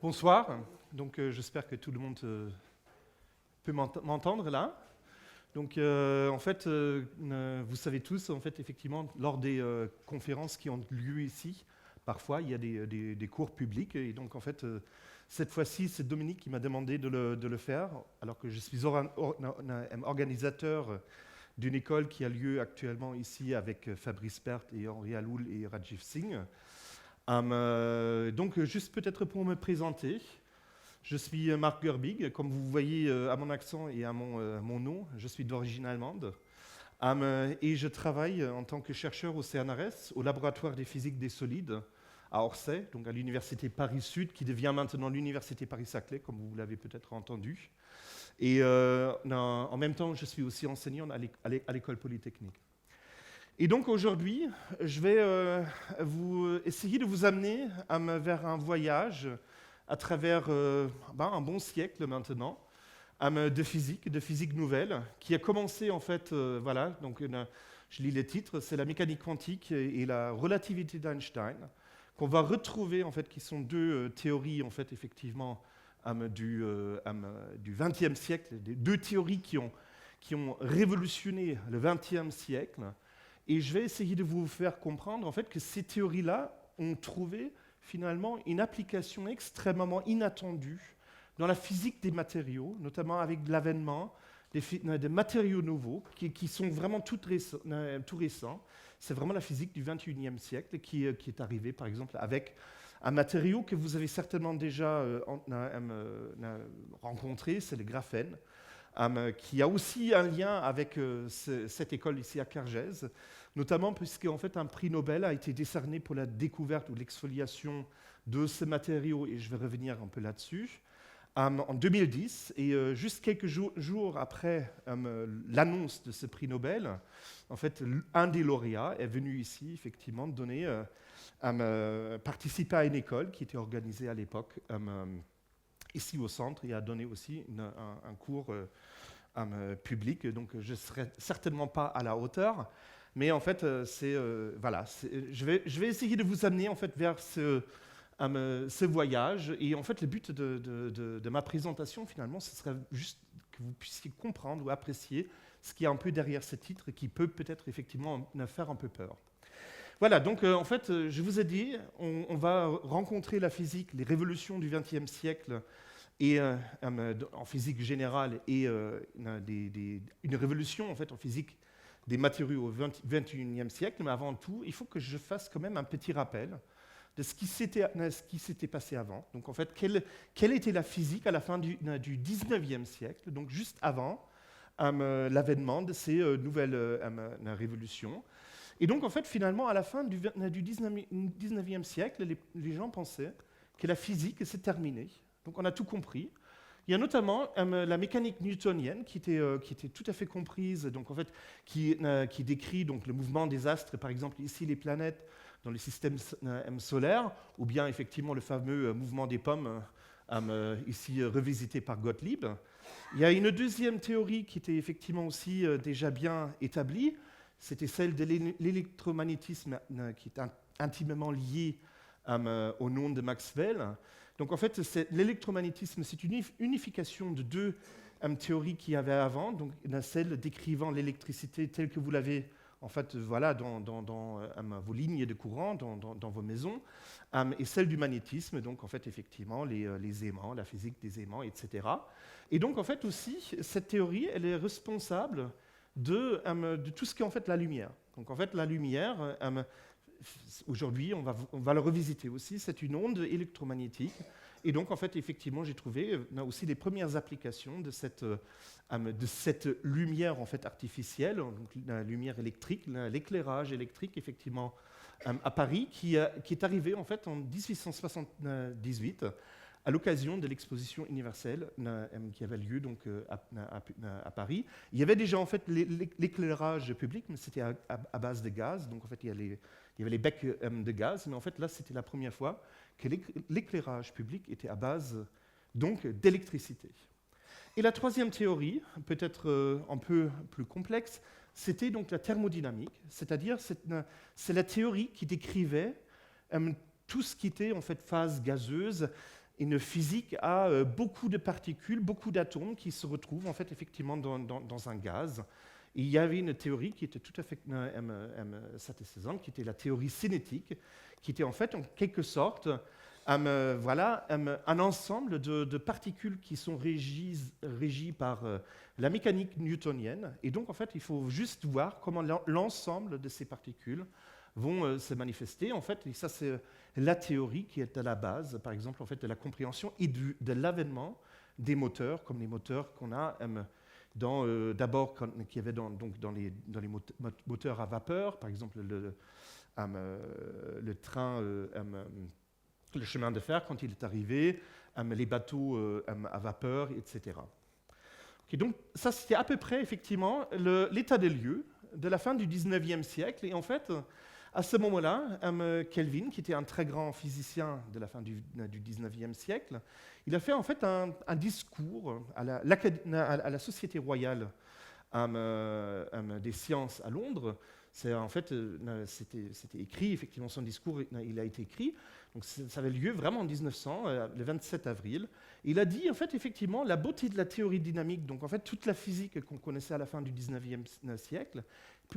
Bonsoir, donc j'espère que tout le monde peut m'entendre là. Donc en fait, vous savez tous, en fait, effectivement, lors des conférences qui ont lieu ici, parfois il y a des cours publics, et donc en fait, cette fois-ci, c'est Dominique qui m'a demandé de le faire, alors que je suis organisateur d'une école qui a lieu actuellement ici avec Fabrice Perth et Henri Aloul et Rajiv Singh. Donc, juste peut-être pour me présenter, je suis Marc Gerbig, comme vous voyez à mon accent et à mon nom, je suis d'origine allemande. Et je travaille en tant que chercheur au CNRS, au laboratoire des physiques des solides, à Orsay, donc à l'université Paris-Sud, qui devient maintenant l'université Paris-Saclay, comme vous l'avez peut-être entendu. Et en même temps, je suis aussi enseignant à l'école polytechnique. Et donc aujourd'hui, je vais essayer de vous amener vers un voyage à travers un bon siècle maintenant de physique nouvelle, qui a commencé en fait, donc je lis les titres, c'est la mécanique quantique et la relativité d'Einstein, qu'on va retrouver en fait, qui sont deux théories en fait effectivement du XXe siècle, deux théories qui ont révolutionné le XXe siècle. Et je vais essayer de vous faire comprendre en fait, que ces théories-là ont trouvé finalement une application extrêmement inattendue dans la physique des matériaux, notamment avec l'avènement des matériaux nouveaux qui sont vraiment tout récents. C'est vraiment la physique du XXIe siècle qui est arrivée, par exemple, avec un matériau que vous avez certainement déjà rencontré, c'est le graphène. Qui a aussi un lien avec cette école ici à Cargèse, notamment puisque en fait, un prix Nobel a été décerné pour la découverte ou l'exfoliation de ce matériau, et je vais revenir un peu là-dessus, en 2010. Et juste quelques jours après l'annonce de ce prix Nobel, en fait, un des lauréats est venu ici, effectivement, participer à une école qui était organisée à l'époque ici au centre, et a donné aussi un cours public, donc je ne serai certainement pas à la hauteur, mais en fait, je vais essayer de vous amener en fait, vers ce voyage, et en fait, le but de ma présentation, finalement, ce serait juste que vous puissiez comprendre ou apprécier ce qu'il y a un peu derrière ce titre, qui peut peut-être effectivement faire un peu peur. Voilà, donc en fait, je vous ai dit, on va rencontrer la physique, les révolutions du XXe siècle, et en physique générale, et une révolution en fait, en physique des matériaux au XXIe siècle. Mais avant tout, il faut que je fasse quand même un petit rappel de ce qui s'était passé avant. Donc en fait, quelle était la physique à la fin du XIXe siècle, donc juste avant l'avènement de ces nouvelles révolutions. Et donc, en fait, finalement, à la fin du XIXe siècle, les gens pensaient que la physique s'est terminée. Donc, on a tout compris. Il y a notamment la mécanique newtonienne qui était tout à fait comprise, donc, en fait, qui décrit donc, le mouvement des astres, par exemple, ici, les planètes dans le système solaire, ou bien, effectivement, le fameux mouvement des pommes, ici revisité par Gottlieb. Il y a une deuxième théorie qui était effectivement aussi déjà bien établie, c'était celle de l'électromagnétisme qui est intimement lié au nom de Maxwell. Donc en fait, l'électromagnétisme, c'est une unification de deux théories qu'il y avait avant, donc celle décrivant l'électricité telle que vous l'avez en fait, voilà, dans vos lignes de courant, dans vos maisons, et celle du magnétisme, donc en fait, effectivement, les aimants, la physique des aimants, etc. Et donc en fait aussi, cette théorie, elle est responsable de tout ce qui est en fait la lumière. Donc en fait, la lumière, aujourd'hui, on va le revisiter aussi, c'est une onde électromagnétique. Et donc, en fait, effectivement, j'ai trouvé aussi les premières applications de cette lumière en fait, artificielle, donc la lumière électrique, l'éclairage électrique, effectivement, à Paris, qui est arrivé en fait en 1878, à l'occasion de l'exposition universelle qui avait lieu donc, à Paris. Il y avait déjà en fait l'éclairage public, mais c'était à base de gaz. Donc en fait, il y avait les becs de gaz, mais en fait là, c'était la première fois que l'éclairage public était à base donc d'électricité. Et la troisième théorie, peut-être un peu plus complexe, c'était donc la thermodynamique, c'est-à-dire c'est la théorie qui décrivait tout ce qui était en fait phase gazeuse, une physique à beaucoup de particules, beaucoup d'atomes qui se retrouvent en fait effectivement dans un gaz. Et il y avait une théorie qui était tout à fait satisfaisante, qui était la théorie cinétique, qui était en fait en quelque sorte voilà, un ensemble de particules qui sont régies par la mécanique newtonienne. Et donc en fait, il faut juste voir comment l'ensemble de ces particules vont se manifester. En fait, et ça c'est la théorie qui est à la base, par exemple, en fait, de la compréhension et de l'avènement des moteurs, comme les moteurs qu'on a d'abord qu'il y avait donc, dans les moteurs à vapeur, par exemple le train, le chemin de fer quand il est arrivé, les bateaux à vapeur, etc. Okay, donc ça, c'était à peu près, effectivement, l'état des lieux de la fin du 19e siècle. Et en fait, à ce moment-là, Kelvin, qui était un très grand physicien de la fin du 19e siècle, il a fait en fait un discours à la Société royale des sciences à Londres. En fait, c'était écrit, effectivement, son discours, il a été écrit. Donc ça avait lieu vraiment en 1900, le 27 avril. Il a dit, en fait, effectivement, la beauté de la théorie dynamique, donc en fait, toute la physique qu'on connaissait à la fin du 19e siècle,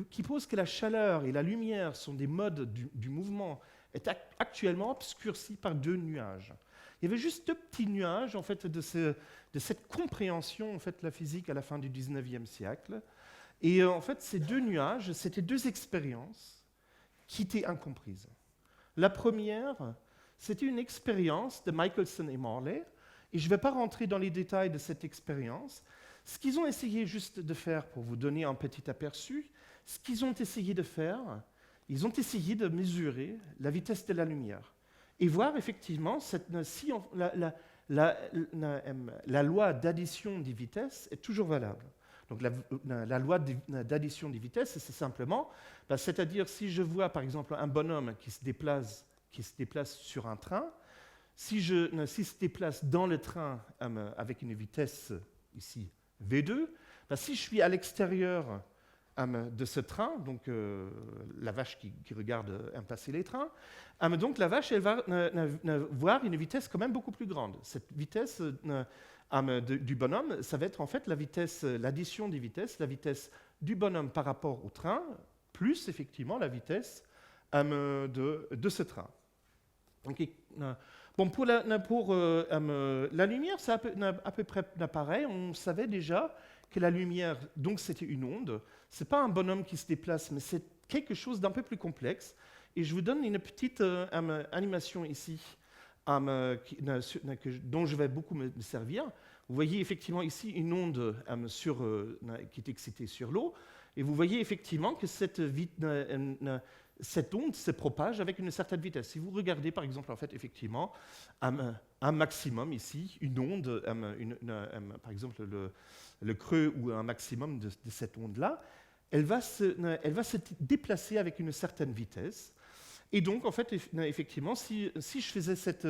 qui pose que la chaleur et la lumière sont des modes du mouvement, est actuellement obscurcie par 2 nuages. Il y avait juste 2 petits nuages, en fait, de cette compréhension, en fait, de la physique à la fin du 19e siècle. Et en fait, ces 2 nuages, c'était 2 expériences qui étaient incomprises. La première, c'était une expérience de Michelson et Morley, et je ne vais pas rentrer dans les détails de cette expérience. Ce qu'ils ont essayé juste de faire, pour vous donner un petit aperçu, ce qu'ils ont essayé de faire, ils ont essayé de mesurer la vitesse de la lumière et voir effectivement si la loi d'addition des vitesses est toujours valable. Donc la loi d'addition des vitesses, c'est simplement, c'est-à-dire si je vois par exemple un bonhomme qui se déplace sur un train, s'il se déplace dans le train avec une vitesse ici V2, si je suis à l'extérieur de ce train, donc la vache qui regarde passer les trains, donc la vache elle va voir une vitesse quand même beaucoup plus grande. Cette vitesse du bonhomme, ça va être en fait l'addition des vitesses, la vitesse du bonhomme par rapport au train, plus effectivement la vitesse de ce train. Okay. Bon, pour la lumière, c'est à peu près pareil. On savait déjà que la lumière, donc c'était une onde. Ce n'est pas un bonhomme qui se déplace, mais c'est quelque chose d'un peu plus complexe. Et je vous donne une petite animation ici dont je vais beaucoup me servir. Vous voyez effectivement ici une onde qui est excitée sur l'eau. Et vous voyez effectivement que cette onde se propage avec une certaine vitesse. Si vous regardez par exemple, en fait, effectivement, un maximum ici, une onde, par exemple le creux ou un maximum de cette onde-là, elle va se déplacer avec une certaine vitesse. Et donc, en fait, effectivement, si je faisais cette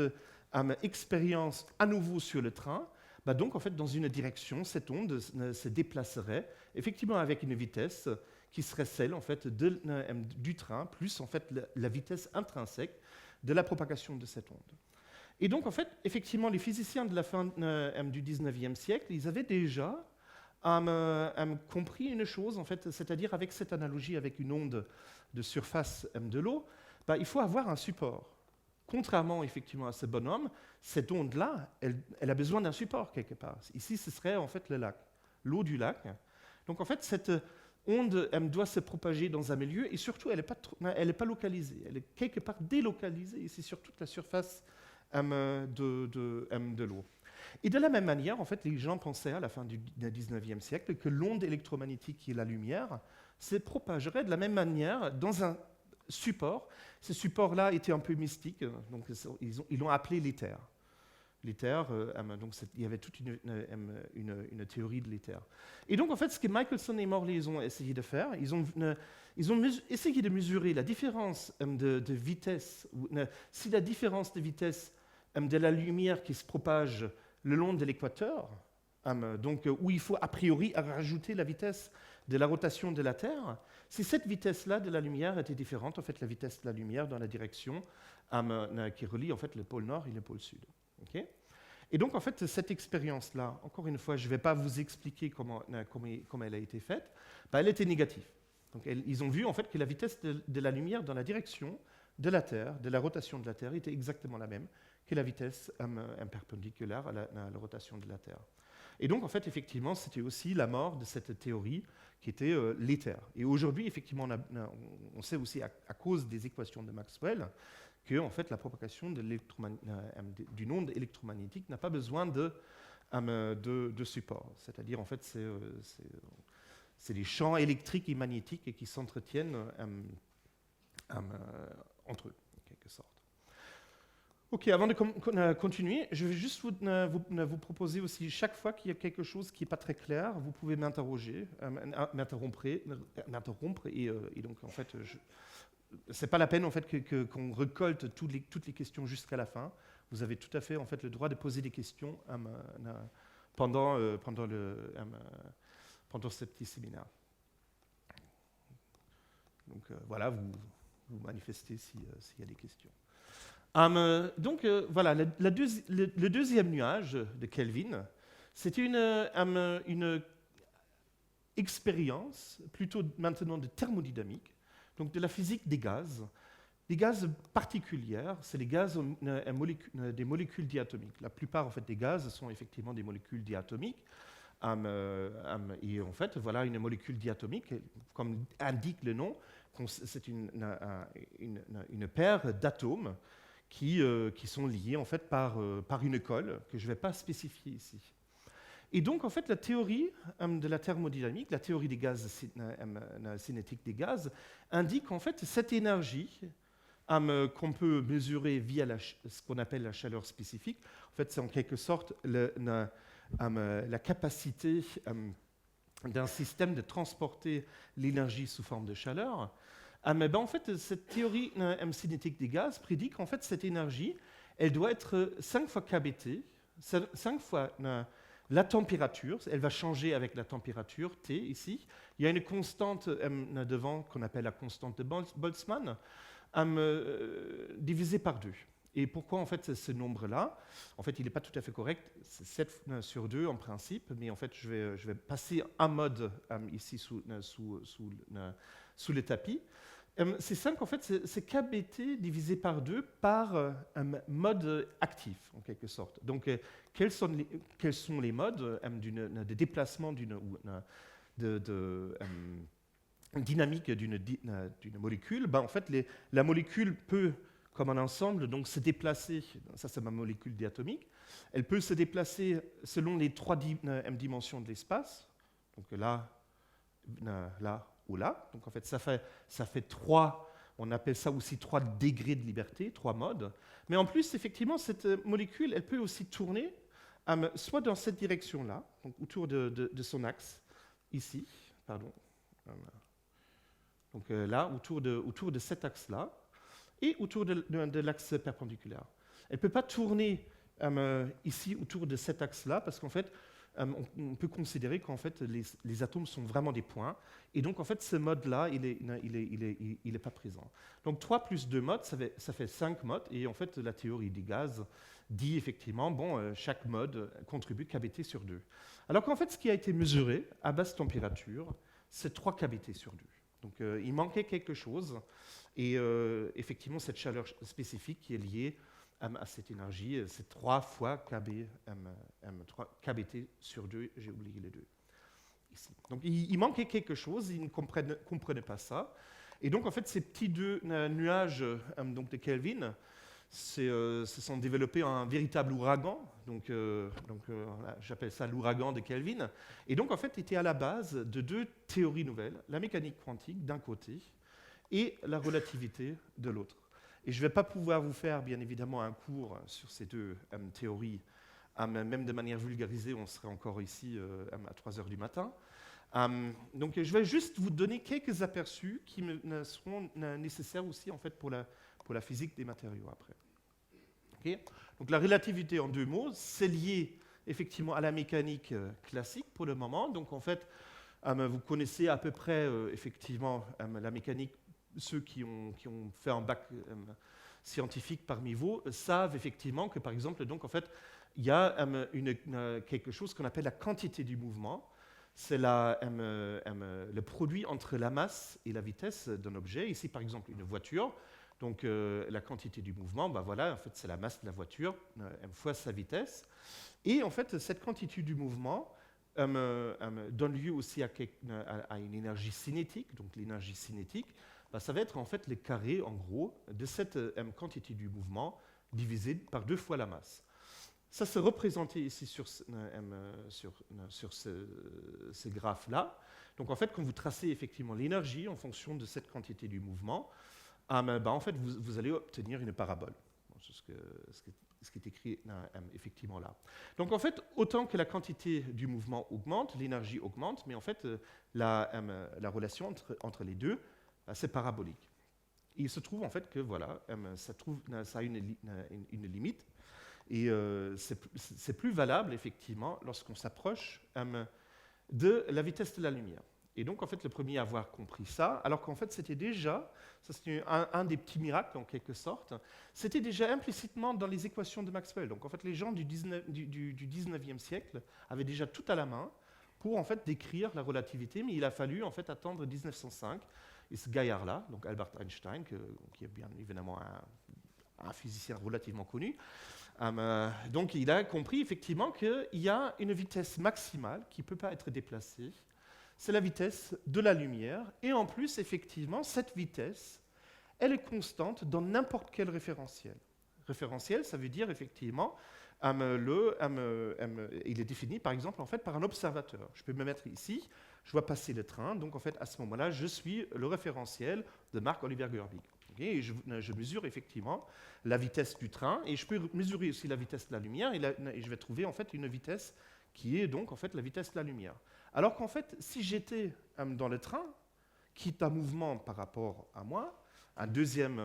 expérience à nouveau sur le train, donc, en fait, dans une direction, cette onde se déplacerait effectivement avec une vitesse qui serait celle en fait, du train, plus en fait, la vitesse intrinsèque de la propagation de cette onde. Et donc, en fait, effectivement, les physiciens de la fin du 19e siècle, ils avaient déjà compris une chose, en fait, c'est-à-dire avec cette analogie avec une onde de surface de l'eau, il faut avoir un support. Contrairement effectivement à ce bonhomme, cette onde-là, elle a besoin d'un support quelque part. Ici, ce serait en fait le lac, l'eau du lac. Donc en fait, cette onde doit se propager dans un milieu et surtout, elle n'est pas localisée. Elle est quelque part délocalisée ici sur toute la surface de l'eau. Et de la même manière, en fait, les gens pensaient à la fin du 19e siècle que l'onde électromagnétique qui est la lumière se propagerait de la même manière dans un support. Ce support-là était un peu mystique, donc ils l'ont appelé l'éther. L'éther, donc il y avait toute une théorie de l'éther. Et donc en fait, ce que Michelson et Morley ont essayé de faire, ils ont essayé de mesurer la différence de vitesse, si la différence de vitesse de la lumière qui se propage le long de l'équateur, donc où il faut a priori rajouter la vitesse de la rotation de la Terre, si cette vitesse-là de la lumière était différente, en fait, la vitesse de la lumière dans la direction qui relie en fait le pôle nord et le pôle sud. Okay. Et donc, en fait, cette expérience-là, encore une fois, je ne vais pas vous expliquer comment elle a été faite, bah, elle était négative. Donc, ils ont vu en fait que la vitesse de la lumière dans la direction de la Terre, de la rotation de la Terre, était exactement la même que la vitesse perpendiculaire à la rotation de la Terre. Et donc, en fait, effectivement, c'était aussi la mort de cette théorie qui était l'éther. Et aujourd'hui, effectivement, on sait aussi, à cause des équations de Maxwell, que en fait, la propagation d'une onde électromagnétique n'a pas besoin de support. C'est-à-dire, en fait, c'est les champs électriques et magnétiques qui s'entretiennent entre eux, en quelque sorte. Ok, avant de continuer, je vais juste vous proposer aussi, chaque fois qu'il y a quelque chose qui n'est pas très clair, vous pouvez m'interroger, m'interrompre, et donc en fait, c'est pas la peine en fait qu'on récolte toutes les questions jusqu'à la fin. Vous avez tout à fait en fait le droit de poser des questions pendant ce petit séminaire. Donc voilà, vous manifestez s'il y a des questions. Donc voilà, le deuxième nuage de Kelvin, c'était une expérience plutôt maintenant de thermodynamique, donc de la physique des gaz particulières, c'est les gaz des molécules diatomiques. La plupart en fait, des gaz sont effectivement des molécules diatomiques. Et en fait, voilà une molécule diatomique, comme indique le nom, c'est une paire d'atomes qui sont liés en fait par une colle que je ne vais pas spécifier ici. Et donc en fait la théorie de la thermodynamique, la théorie des gaz cinétiques des gaz, indique en fait cette énergie qu'on peut mesurer via ce qu'on appelle la chaleur spécifique. En fait, c'est en quelque sorte la capacité d'un système de transporter l'énergie sous forme de chaleur. Mais en fait, cette théorie cinétique des gaz prédit qu'en fait, cette énergie, elle doit être 5 fois kBt, 5 fois la température, elle va changer avec la température, T ici. Il y a une constante devant qu'on appelle la constante de Boltzmann, divisée par 2. Et pourquoi en fait ce nombre-là? En fait, il n'est pas tout à fait correct, c'est 7 sur 2 en principe, mais en fait, je vais passer un mode ici sous le tapis. C'est 5, en fait, c'est kBt divisé par 2 par un mode actif, en quelque sorte. Donc, quels sont les modes de déplacement dynamique d'une molécule? Ben, en fait, la molécule peut, comme un ensemble, donc se déplacer, ça c'est ma molécule diatomique, elle peut se déplacer selon les 3 dimensions de l'espace, donc là, ou là. Donc en fait, ça fait 3, on appelle ça aussi 3 degrés de liberté, 3 modes. Mais en plus, effectivement, cette molécule, elle peut aussi tourner soit dans cette direction-là, donc autour de son axe, ici, pardon. Donc là, autour de cet axe-là, et autour de l'axe perpendiculaire. Elle ne peut pas tourner ici autour de cet axe-là, parce qu'en fait, on peut considérer qu'en fait, les atomes sont vraiment des points, et donc en fait, ce mode-là, il est pas présent. Donc 3 plus 2 modes, ça fait 5 modes, et en fait, la théorie des gaz dit effectivement, bon, chaque mode contribue kBt sur 2. Alors qu'en fait, ce qui a été mesuré à basse température, c'est 3 kBt sur 2. Donc il manquait quelque chose, et effectivement, cette chaleur spécifique qui est liée à cette énergie, c'est 3 fois kBt sur 2, j'ai oublié les 2 ici. Donc il manquait quelque chose, ils ne comprenaient pas ça. Et donc en fait, ces petits 2 nuages donc de Kelvin se sont développés en un véritable ouragan. Donc j'appelle ça l'ouragan de Kelvin. Et donc en fait, était à la base de 2 théories nouvelles, la mécanique quantique d'un côté et la relativité de l'autre. Et je ne vais pas pouvoir vous faire, bien évidemment, un cours sur ces 2 théories, même de manière vulgarisée, on serait encore ici à 3 heures du matin. Donc je vais juste vous donner quelques aperçus qui seront nécessaires aussi en fait, pour la physique des matériaux après. Okay. Donc la relativité, en 2 mots, c'est lié effectivement à la mécanique classique pour le moment. Donc en fait, vous connaissez à peu près effectivement la mécanique. Ceux qui ont fait un bac scientifiques parmi vous savent effectivement que, par exemple, donc, en fait, il y a quelque chose qu'on appelle la quantité du mouvement. C'est le produit entre la masse et la vitesse d'un objet. Ici, par exemple, une voiture. Donc, la quantité du mouvement, ben voilà, en fait, c'est la masse de la voiture m fois sa vitesse. Et en fait, cette quantité du mouvement donne lieu aussi à une énergie cinétique. Donc, l'énergie cinétique, ben, ça va être en fait le carré, en gros, de cette quantité du mouvement divisée par 2 fois la masse. Ça se représenté ici sur ce graphe-là. Donc, en fait, quand vous tracez effectivement l'énergie en fonction de cette quantité du mouvement, en fait, vous allez obtenir une parabole. Bon, c'est ce qui est écrit effectivement là. Donc, en fait, autant que la quantité du mouvement augmente, l'énergie augmente, mais en fait, la relation entre les deux, c'est parabolique. Et il se trouve en fait que voilà, ça a une limite. Et c'est plus valable, effectivement, lorsqu'on s'approche de la vitesse de la lumière. Et donc, en fait, le premier à avoir compris ça, alors qu'en fait, c'était déjà, ça c'est un des petits miracles, en quelque sorte, c'était déjà implicitement dans les équations de Maxwell. Donc, en fait, les gens du 19e siècle avaient déjà tout à la main pour, en fait, décrire la relativité, mais il a fallu, en fait, attendre 1905. Et ce gaillard-là, donc Albert Einstein, qui est bien évidemment un physicien relativement connu, donc il a compris effectivement qu'il y a une vitesse maximale qui ne peut pas être déplacée. C'est la vitesse de la lumière. Et en plus, effectivement, cette vitesse, elle est constante dans n'importe quel référentiel. Référentiel, ça veut dire effectivement, il est défini par exemple en fait, par un observateur. Je peux me mettre ici, je vois passer le train, donc en fait à ce moment-là, je suis le référentiel de Marc-Oliver Gürbig. Okay, et je mesure effectivement la vitesse du train et je peux mesurer aussi la vitesse de la lumière et je vais trouver en fait une vitesse qui est donc en fait la vitesse de la lumière. Alors qu'en fait, si j'étais dans le train, qui est un mouvement par rapport à moi, un deuxième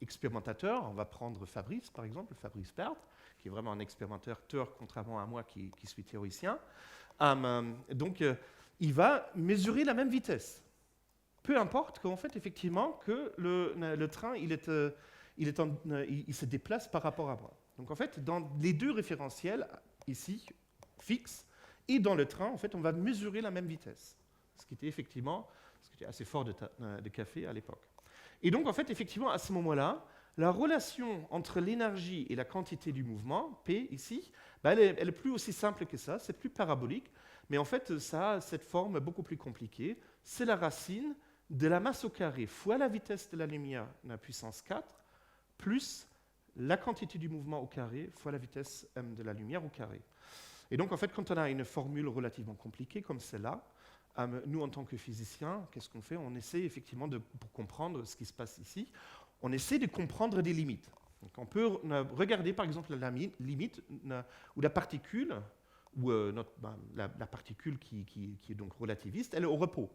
expérimentateur, on va prendre Fabrice par exemple, Fabrice Perth, qui est vraiment un expérimentateur contrairement à moi qui suis théoricien, donc il va mesurer la même vitesse. Peu importe qu'en fait, effectivement, que le train, il se déplace par rapport à moi. Donc, en fait, dans les deux référentiels, ici, fixes, et dans le train, en fait, on va mesurer la même vitesse. Ce qui était assez fort de café à l'époque. Et donc, en fait, effectivement, à ce moment-là, la relation entre l'énergie et la quantité du mouvement, P, ici, elle est plus aussi simple que ça, c'est plus parabolique, mais en fait, ça a cette forme beaucoup plus compliquée. C'est la racine de la masse au carré fois la vitesse de la lumière, la puissance 4, plus la quantité du mouvement au carré fois la vitesse de la lumière au carré. Et donc, en fait, quand on a une formule relativement compliquée comme celle-là, nous, en tant que physiciens, qu'est-ce qu'on fait? On essaie effectivement, pour comprendre ce qui se passe ici, on essaie de comprendre des limites. Donc, on peut regarder, par exemple, la limite où la particule, la particule qui est donc relativiste, elle est au repos.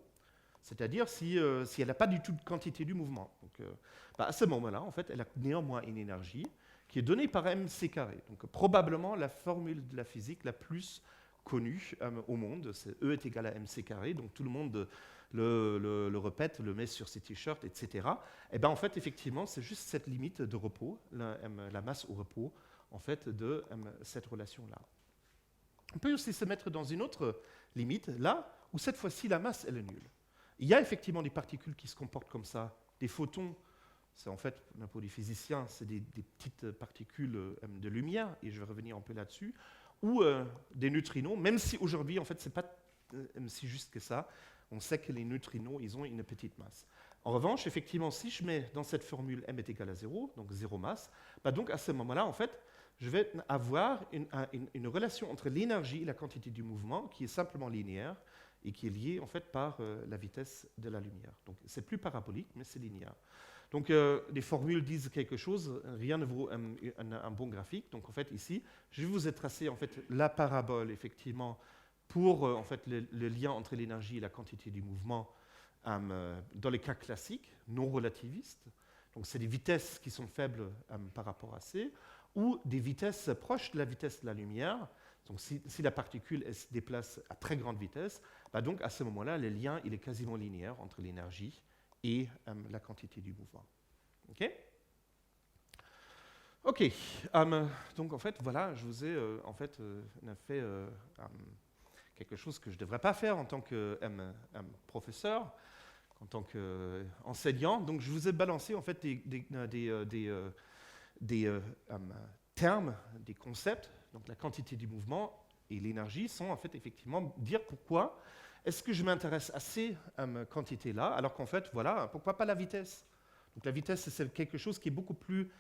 C'est-à-dire si elle n'a pas du tout de quantité du mouvement. Donc, à ce moment-là, en fait, elle a néanmoins une énergie qui est donnée par mc carré. Donc, probablement la formule de la physique la plus connue au monde, c'est E est égal à mc carré. Donc, tout le monde le répète, le met sur ses t-shirts, etc. Et bien, en fait, effectivement, c'est juste cette limite de repos, la masse au repos, en fait, de cette relation-là. On peut aussi se mettre dans une autre limite, là, où cette fois-ci, la masse, elle est nulle. Il y a effectivement des particules qui se comportent comme ça. Des photons, c'est en fait, pour les physiciens, c'est des petites particules de lumière, et je vais revenir un peu là-dessus, ou des neutrinos, même si aujourd'hui, en fait, ce n'est pas si juste que ça. On sait que les neutrinos, ils ont une petite masse. En revanche, effectivement, si je mets dans cette formule m est égal à 0, donc 0 masse, donc à ce moment-là, en fait, je vais avoir une relation entre l'énergie et la quantité du mouvement qui est simplement linéaire, et qui est lié en fait par la vitesse de la lumière. Donc c'est plus parabolique, mais c'est linéaire. Donc les formules disent quelque chose, rien ne vaut un bon graphique. Donc en fait ici, je vous ai tracé en fait la parabole effectivement pour en fait le lien entre l'énergie et la quantité du mouvement dans les cas classiques, non relativistes. Donc c'est des vitesses qui sont faibles par rapport à C, ou des vitesses proches de la vitesse de la lumière. Donc si la particule elle se déplace à très grande vitesse, donc à ce moment-là, le lien il est quasiment linéaire entre l'énergie et la quantité du mouvement. OK. Donc en fait, voilà, je vous ai fait quelque chose que je ne devrais pas faire en tant que professeur, en tant qu'enseignant. Donc je vous ai balancé en fait des termes, des concepts. Donc la quantité du mouvement et l'énergie sont en fait effectivement dire pourquoi est-ce que je m'intéresse à ces quantités-là, alors qu'en fait, voilà, pourquoi pas la vitesse? Donc la vitesse, c'est quelque chose qui est beaucoup plus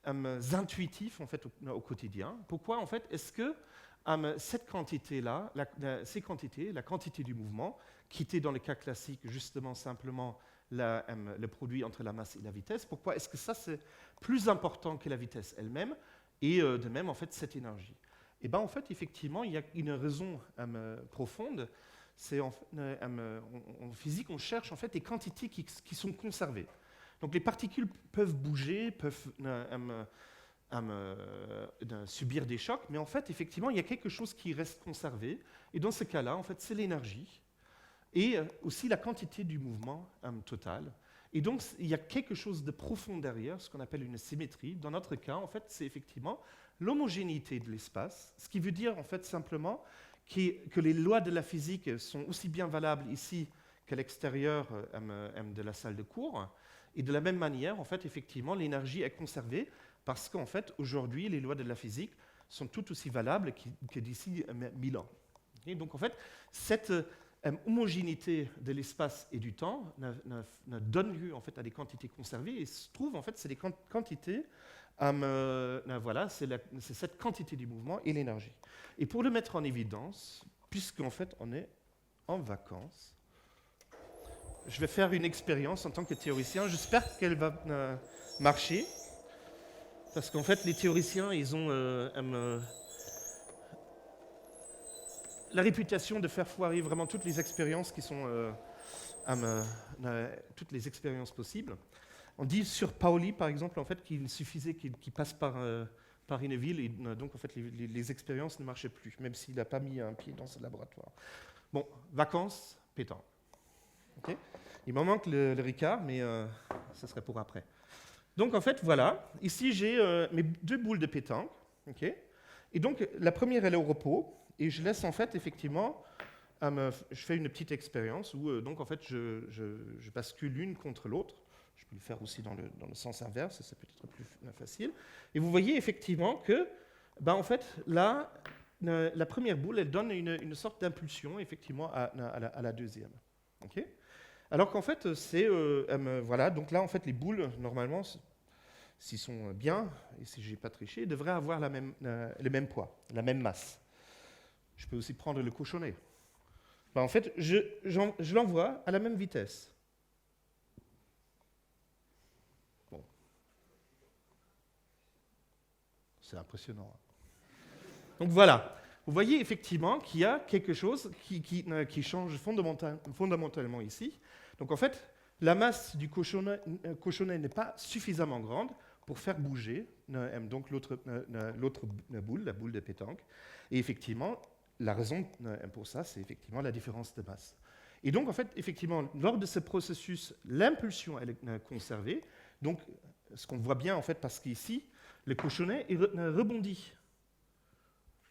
intuitif en fait au quotidien. Pourquoi en fait est-ce que cette quantité-là, ces quantités, la quantité du mouvement, qui était dans le cas classique justement simplement le produit entre la masse et la vitesse, pourquoi est-ce que ça c'est plus important que la vitesse elle-même et de même en fait cette énergie? Et bien en fait effectivement il y a une raison profonde. C'est en physique on cherche en fait des quantités qui sont conservées. Donc les particules peuvent bouger, peuvent subir des chocs, mais en fait, effectivement, il y a quelque chose qui reste conservé. Et dans ce cas-là, en fait, c'est l'énergie et aussi la quantité du mouvement total. Et donc, il y a quelque chose de profond derrière, ce qu'on appelle une symétrie. Dans notre cas, en fait, c'est effectivement l'homogénéité de l'espace, ce qui veut dire, en fait, simplement que les lois de la physique sont aussi bien valables ici qu'à l'extérieur de la salle de cours. Et de la même manière, en fait, effectivement, l'énergie est conservée parce qu'en fait, aujourd'hui, les lois de la physique sont tout aussi valables que d'ici 1000 ans. Et donc, en fait, cette homogénéité de l'espace et du temps donne lieu en fait, à des quantités conservées et se trouve, en fait, c'est des quantités, voilà, c'est cette quantité du mouvement et l'énergie. Et pour le mettre en évidence, puisqu'en fait, on est en vacances, je vais faire une expérience en tant que théoricien. J'espère qu'elle va marcher. Parce qu'en fait, les théoriciens, ils ont la réputation de faire foirer vraiment toutes les expériences qui sont toutes les expériences possibles. On dit sur Pauli, par exemple, en fait, qu'il suffisait qu'il passe par une ville et donc en fait les expériences ne marchaient plus, même s'il n'a pas mis un pied dans ce laboratoire. Bon, vacances, pétanque. Okay. Il m'en manque le Ricard, mais ça serait pour après. Donc en fait, voilà, ici j'ai mes 2 boules de pétanque, okay. Et donc la première elle est au repos, et je laisse en fait effectivement, je fais une petite expérience où donc en fait je bascule l'une contre l'autre. Je peux le faire aussi dans le sens inverse, c'est peut-être plus facile. Et vous voyez effectivement que, ben en fait là, la première boule elle donne une sorte d'impulsion effectivement à la deuxième. Okay. Alors qu'en fait, c'est voilà, donc là, en fait, les boules, normalement, s'ils sont bien, et si je n'ai pas triché, devraient avoir le même poids, la même masse. Je peux aussi prendre le cochonnet. Ben, en fait, je l'envoie à la même vitesse. Bon. C'est impressionnant. Donc voilà. Vous voyez effectivement qu'il y a quelque chose qui change fondamentalement ici. Donc en fait, la masse du cochonnet n'est pas suffisamment grande pour faire bouger donc l'autre boule, la boule de pétanque. Et effectivement, la raison pour ça, c'est effectivement la différence de masse. Et donc en fait, effectivement, lors de ce processus, l'impulsion elle est conservée. Donc ce qu'on voit bien en fait, parce qu'ici, le cochonnet rebondit.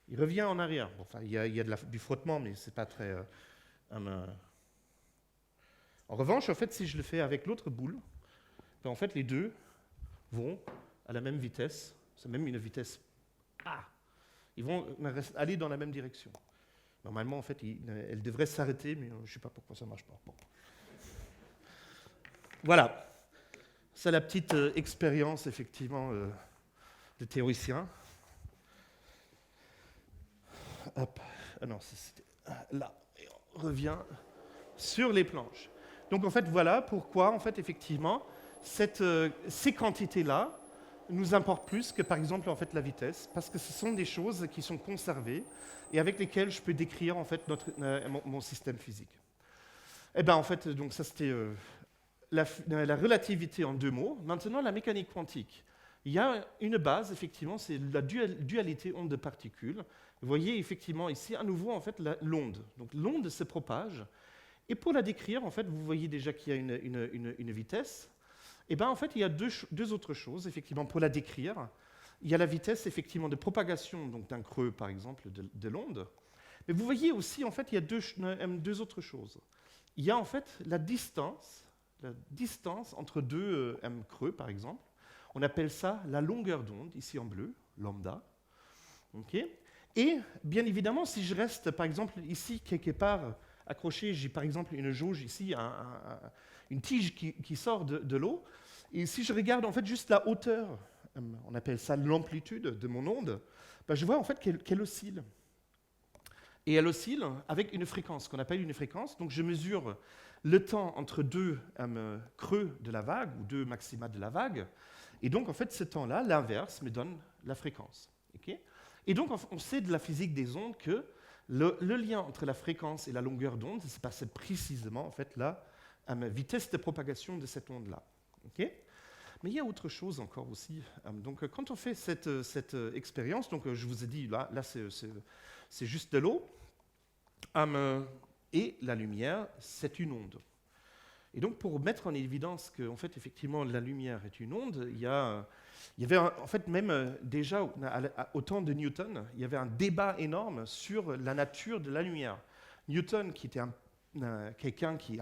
Il revient en arrière. Bon, enfin, il y a du frottement, mais c'est pas très... En revanche, en fait, si je le fais avec l'autre boule, ben, en fait, les deux vont à la même vitesse. C'est même une vitesse A. Ils vont aller dans la même direction. Normalement, en fait, elles devraient s'arrêter, mais je ne sais pas pourquoi ça ne marche pas. Bon. Voilà. C'est la petite expérience, effectivement, de théoricien. Hop. Ah non, c'était là. Et on revient sur les planches. Donc en fait, voilà pourquoi, en fait, effectivement, ces quantités-là nous importent plus que, par exemple, en fait, la vitesse, parce que ce sont des choses qui sont conservées et avec lesquelles je peux décrire, en fait, mon système physique. Eh bien, en fait, donc ça, c'était la relativité en 2 mots. Maintenant, la mécanique quantique. Il y a une base, effectivement, c'est la dualité onde de particules. Vous voyez effectivement ici, à nouveau, en fait, l'onde. Donc l'onde se propage, Et pour la décrire, en fait, vous voyez déjà qu'il y a une vitesse. Et bien, en fait, il y a deux autres choses, effectivement, pour la décrire. Il y a la vitesse, effectivement, de propagation donc d'un creux, par exemple, de l'onde. Mais vous voyez aussi, en fait, il y a deux autres choses. Il y a, en fait, la distance entre deux creux, par exemple. On appelle ça la longueur d'onde, ici en bleu, lambda. Okay. Et, bien évidemment, si je reste, par exemple, ici, quelque part, accroché, j'ai par exemple une jauge ici, une tige qui sort de l'eau, et si je regarde en fait juste la hauteur, on appelle ça l'amplitude de mon onde, ben, je vois en fait qu'elle oscille. Et elle oscille avec une fréquence, qu'on appelle une fréquence. Donc je mesure le temps entre deux creux de la vague, ou deux maxima de la vague, et donc en fait ce temps-là, l'inverse, me donne la fréquence. Okay. Et donc on sait de la physique des ondes que le lien entre la fréquence et la longueur d'onde, se passe précisément en fait la vitesse de propagation de cette onde-là. Okay. Mais il y a autre chose encore aussi. Donc quand on fait cette expérience, donc je vous ai dit là c'est juste de l'eau, et la lumière, c'est une onde. Et donc pour mettre en évidence que en fait effectivement la lumière est une onde, il y avait en fait même déjà au temps de Newton, il y avait un débat énorme sur la nature de la lumière. Newton, qui était un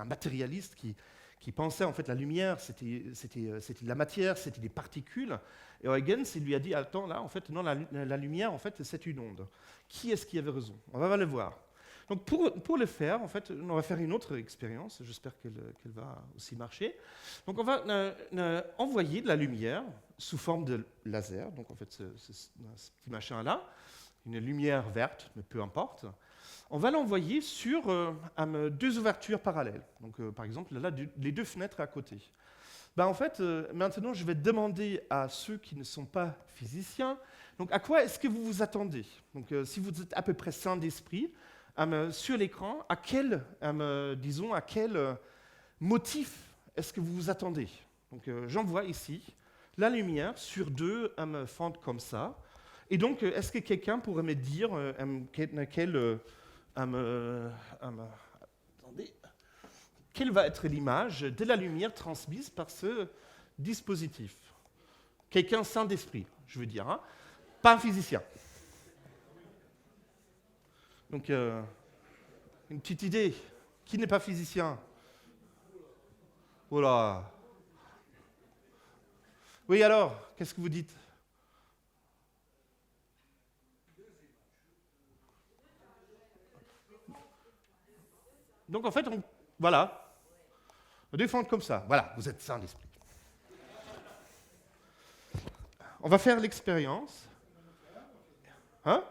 matérialiste qui pensait en fait la lumière c'était de la matière, c'était des particules, et Huygens il lui a dit attends là en fait non la lumière en fait c'est une onde. Qui est-ce qui avait raison? On va le voir. Donc pour le faire, en fait, on va faire une autre expérience, j'espère qu'elle va aussi marcher. Donc on va envoyer de la lumière sous forme de laser, donc en fait ce petit machin-là, une lumière verte, mais peu importe. On va l'envoyer sur deux ouvertures parallèles, donc par exemple là, les deux fenêtres à côté. Ben, en fait, maintenant je vais demander à ceux qui ne sont pas physiciens, donc à quoi est-ce que vous vous attendez? Donc si vous êtes à peu près sain d'esprit, sur l'écran, à quel motif est-ce que vous vous attendez? Donc, j'envoie ici la lumière sur deux fentes comme ça. Et donc, est-ce que quelqu'un pourrait me dire quelle va être l'image de la lumière transmise par ce dispositif? Quelqu'un sain d'esprit, je veux dire, hein? Pas un physicien. Donc, une petite idée. Qui n'est pas physicien? Voilà. Oui, alors, qu'est-ce que vous dites? Donc, en fait, voilà. On défend comme ça. Voilà, vous êtes sain d'esprit. On va faire l'expérience. Hein?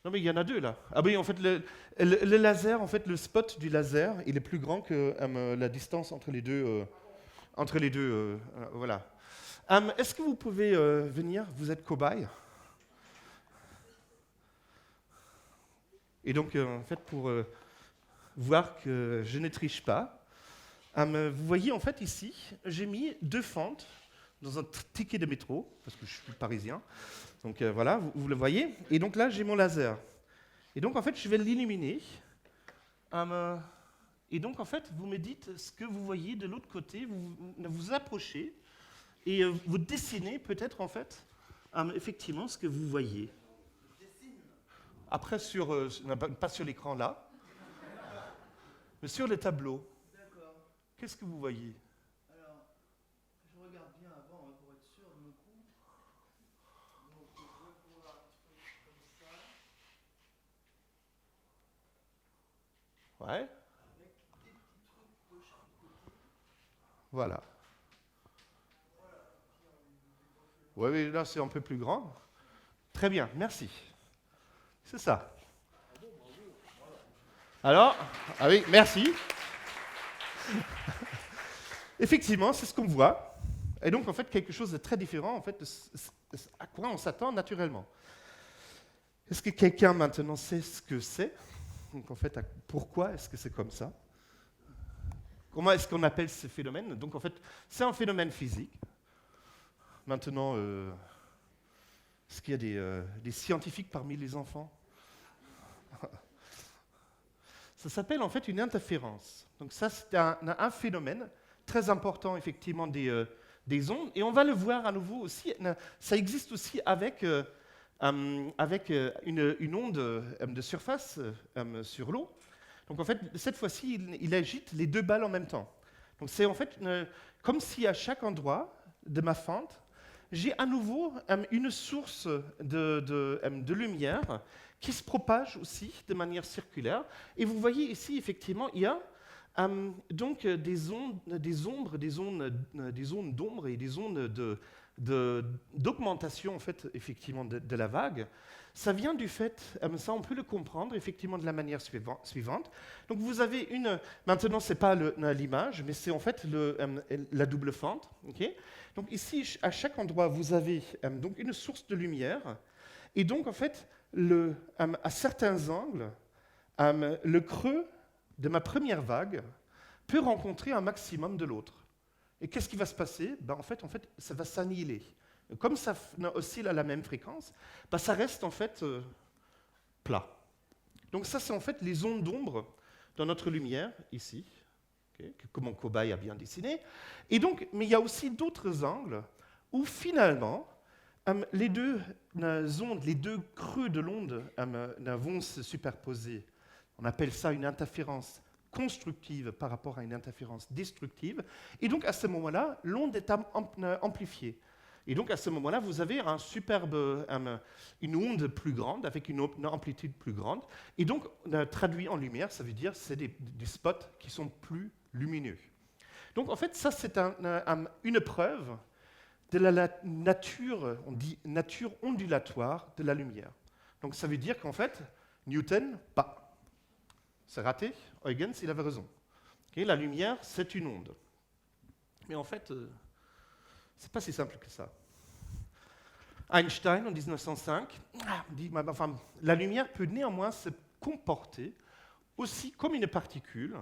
Non, mais il y en a deux, là. Ah oui, en fait, le laser, en fait, le spot du laser, il est plus grand que la distance entre les deux. Voilà. Est-ce que vous pouvez venir? Vous êtes cobaye. Et donc, en fait, pour voir que je ne triche pas, vous voyez, en fait, ici, j'ai mis deux fentes dans un ticket de métro, parce que je suis parisien. Donc voilà, vous le voyez. Et donc là, j'ai mon laser. Et donc, en fait, je vais l'illuminer. Et donc, en fait, vous me dites ce que vous voyez de l'autre côté. Vous approchez et vous dessinez peut-être, en fait, effectivement, ce que vous voyez. Après, pas sur l'écran là, mais sur le tableau. D'accord. Qu'est-ce que vous voyez? Alors, je regarde bien avant pour être sûr de mon coup. Donc, je vais voir un truc comme ça. Ouais. Avec des petits trucs de chaque côté. Voilà. Voilà. Puis, Oui, oui, là, c'est un peu plus grand. Très bien, merci. C'est ça. Alors, ah oui, merci. Effectivement, c'est ce qu'on voit. Et donc, en fait, quelque chose de très différent, en fait, à quoi on s'attend naturellement. Est-ce que quelqu'un maintenant sait ce que c'est? Donc, en fait, pourquoi est-ce que c'est comme ça? Comment est-ce qu'on appelle ce phénomène? Donc, en fait, c'est un phénomène physique. Maintenant, est-ce qu'il y a des scientifiques parmi les enfants? Ça s'appelle en fait une interférence. Donc ça, c'est un phénomène très important, effectivement, des ondes. Et on va le voir à nouveau aussi. Ça existe aussi avec une onde de surface sur l'eau. Donc en fait, cette fois-ci, il agite les deux balles en même temps. Donc c'est en fait comme si à chaque endroit de ma fente, j'ai à nouveau une source de lumière qui se propage aussi de manière circulaire. Et vous voyez ici, effectivement, il y a donc des ondes d'ombre et des ondes d'augmentation en fait, effectivement, de la vague. Ça vient du fait, ça on peut le comprendre effectivement de la manière suivante. Donc vous avez maintenant c'est pas l'image, mais c'est en fait la double fente. Okay. Donc ici, à chaque endroit, vous avez donc une source de lumière, et donc en fait, à certains angles, le creux de ma première vague peut rencontrer un maximum de l'autre. Et qu'est-ce qui va se passer? En fait, ça va s'annihiler. Comme ça oscille à la même fréquence, ça reste en fait plat. Donc ça, c'est en fait les ondes d'ombre dans notre lumière, ici, que mon cobaye a bien dessiné. Et donc, mais il y a aussi d'autres angles où finalement, les deux ondes, les deux creux de l'onde vont se superposer. On appelle ça une interférence constructive par rapport à une interférence destructive. Et donc, à ce moment-là, l'onde est amplifiée. Et donc, à ce moment-là, vous avez une onde plus grande, avec une amplitude plus grande. Et donc, traduit en lumière, ça veut dire que c'est des spots qui sont plus lumineux. Donc, en fait, ça, c'est une preuve de la nature, on dit nature ondulatoire de la lumière. Donc, ça veut dire qu'en fait, Newton, c'est raté. Huygens, il avait raison. La lumière, c'est une onde. Mais en fait, c'est pas si simple que ça. Einstein, en 1905, dit la lumière peut néanmoins se comporter aussi comme une particule,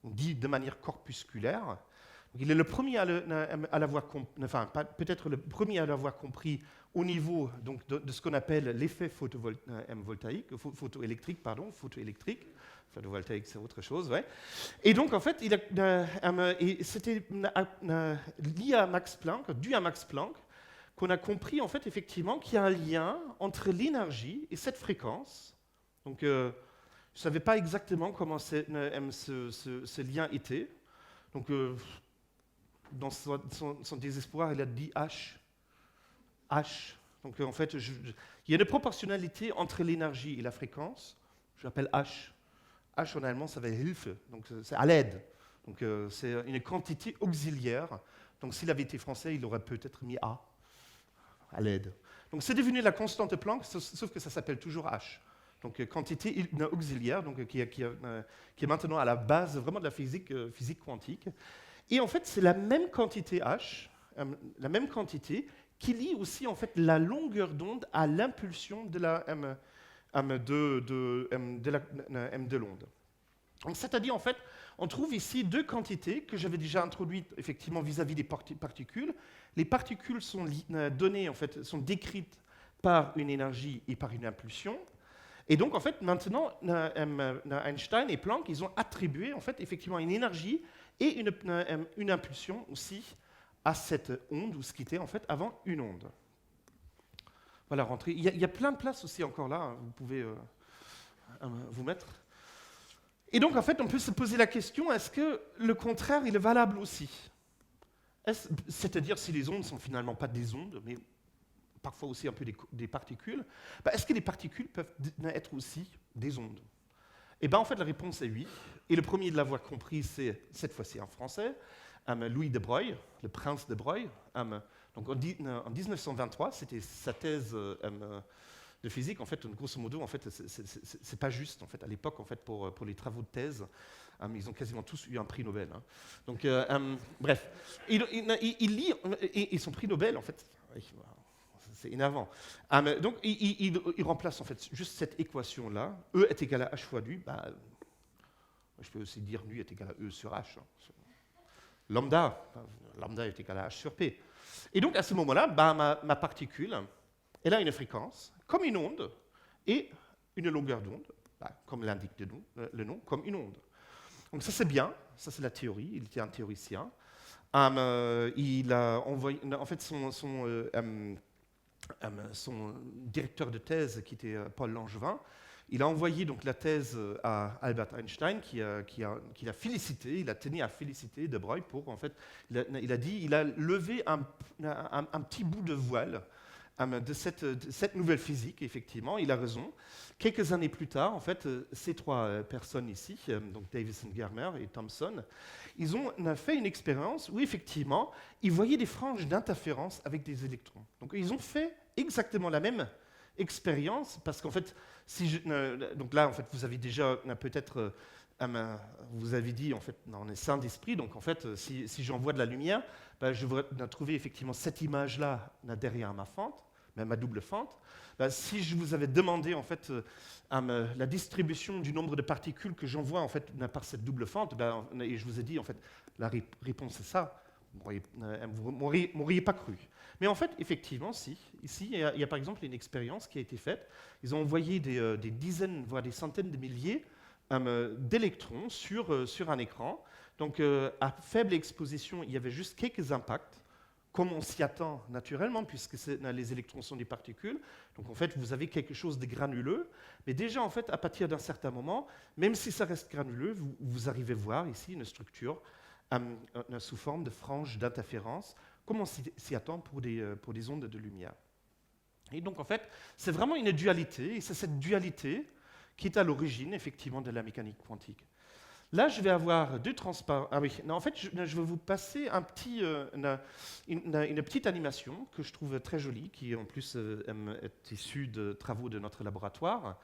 on dit de manière corpusculaire. Donc, il est le premier à l'avoir peut-être le premier à l'avoir compris au niveau donc, de ce qu'on appelle l'effet photoélectrique. Photovoltaïque, c'est autre chose, ouais. Et donc, en fait, c'était lié à Max Planck, dû à Max Planck, qu'on a compris, en fait, effectivement, qu'il y a un lien entre l'énergie et cette fréquence. Donc, je ne savais pas exactement comment ce lien était. Donc, dans son désespoir, il a dit H. Donc, en fait, il y a une proportionnalité entre l'énergie et la fréquence. Je l'appelle H. H en allemand, ça veut dire Hilfe, donc c'est à l'aide. Donc c'est une quantité auxiliaire. Donc s'il avait été français, il aurait peut-être mis A, à l'aide. Donc c'est devenu la constante Planck, sauf que ça s'appelle toujours H. Donc quantité auxiliaire, donc, qui est maintenant à la base vraiment de la physique quantique. Et en fait, c'est la même quantité H, la même quantité, qui lie aussi en fait la longueur d'onde à l'impulsion de la de l'onde. C'est-à-dire, en fait, on trouve ici deux quantités que j'avais déjà introduites effectivement vis-à-vis des particules. Les particules sont données, en fait, sont décrites par une énergie et par une impulsion. Et donc, en fait, maintenant, Einstein et Planck, ils ont attribué, en fait, effectivement, une énergie et une impulsion aussi à cette onde, ou ce qui était, en fait, avant une onde. Voilà, rentrer. Il y a plein de places aussi encore là, vous pouvez vous mettre. Et donc, en fait, on peut se poser la question, est-ce que le contraire, il est valable aussi? C'est-à-dire, si les ondes ne sont finalement pas des ondes, mais parfois aussi un peu des particules, est-ce que les particules peuvent être aussi des ondes? Eh bien, en fait, la réponse est oui. Et le premier de l'avoir compris, c'est cette fois-ci en français, Louis de Broglie, le prince de Broglie. Donc en 1923, c'était sa thèse de physique. En fait, grosso modo, en fait, c'est pas juste. En fait, à l'époque, en fait, pour les travaux de thèse, ils ont quasiment tous eu un prix Nobel. Hein. Donc, bref, il lit et son prix Nobel, en fait, c'est énervant. Donc, il remplace en fait juste cette équation-là. E est égal à h fois nu. Je peux aussi dire nu est égal à E sur h. Hein. Lambda est égal à h sur p. Et donc, à ce moment-là, ma particule, elle a une fréquence, comme une onde, et une longueur d'onde. comme l'indique le nom, comme une onde. Donc ça c'est bien, ça c'est la théorie, il était un théoricien. Il a envoyé, en fait son directeur de thèse, qui était Paul Langevin, il a envoyé donc la thèse à Albert Einstein, qui l'a félicité, il a tenu à féliciter De Broglie pour, en fait, il a levé un petit bout de voile de cette nouvelle physique, effectivement, il a raison. Quelques années plus tard, en fait, ces trois personnes ici, donc Davison, Germer et Thomson, ils ont fait une expérience où, effectivement, ils voyaient des franges d'interférence avec des électrons. Donc, ils ont fait exactement la même expérience, parce qu'en fait, donc là, en fait, vous avez déjà peut-être, vous avez dit, en fait, on est saint d'esprit, donc en fait, si j'envoie de la lumière, je vais trouver effectivement cette image-là derrière ma fente, ma double fente. Si je vous avais demandé en fait la distribution du nombre de particules que j'envoie en fait par cette double fente, et je vous ai dit en fait la réponse est ça, vous m'auriez pas cru. Mais en fait, effectivement, si. Ici, il y a par exemple une expérience qui a été faite. Ils ont envoyé des dizaines, voire des centaines de milliers d'électrons sur un écran. Donc, à faible exposition, il y avait juste quelques impacts, comme on s'y attend naturellement, puisque les électrons sont des particules. Donc, en fait, vous avez quelque chose de granuleux. Mais déjà, en fait, à partir d'un certain moment, même si ça reste granuleux, vous arrivez à voir ici une structure sous forme de franges d'interférence, comme on s'y attend pour des ondes de lumière. Et donc, en fait, c'est vraiment une dualité, et c'est cette dualité qui est à l'origine, effectivement, de la mécanique quantique. Là, je vais avoir deux transparents. Ah oui, non, en fait, je vais vous passer une petite animation que je trouve très jolie, qui en plus est issue de travaux de notre laboratoire.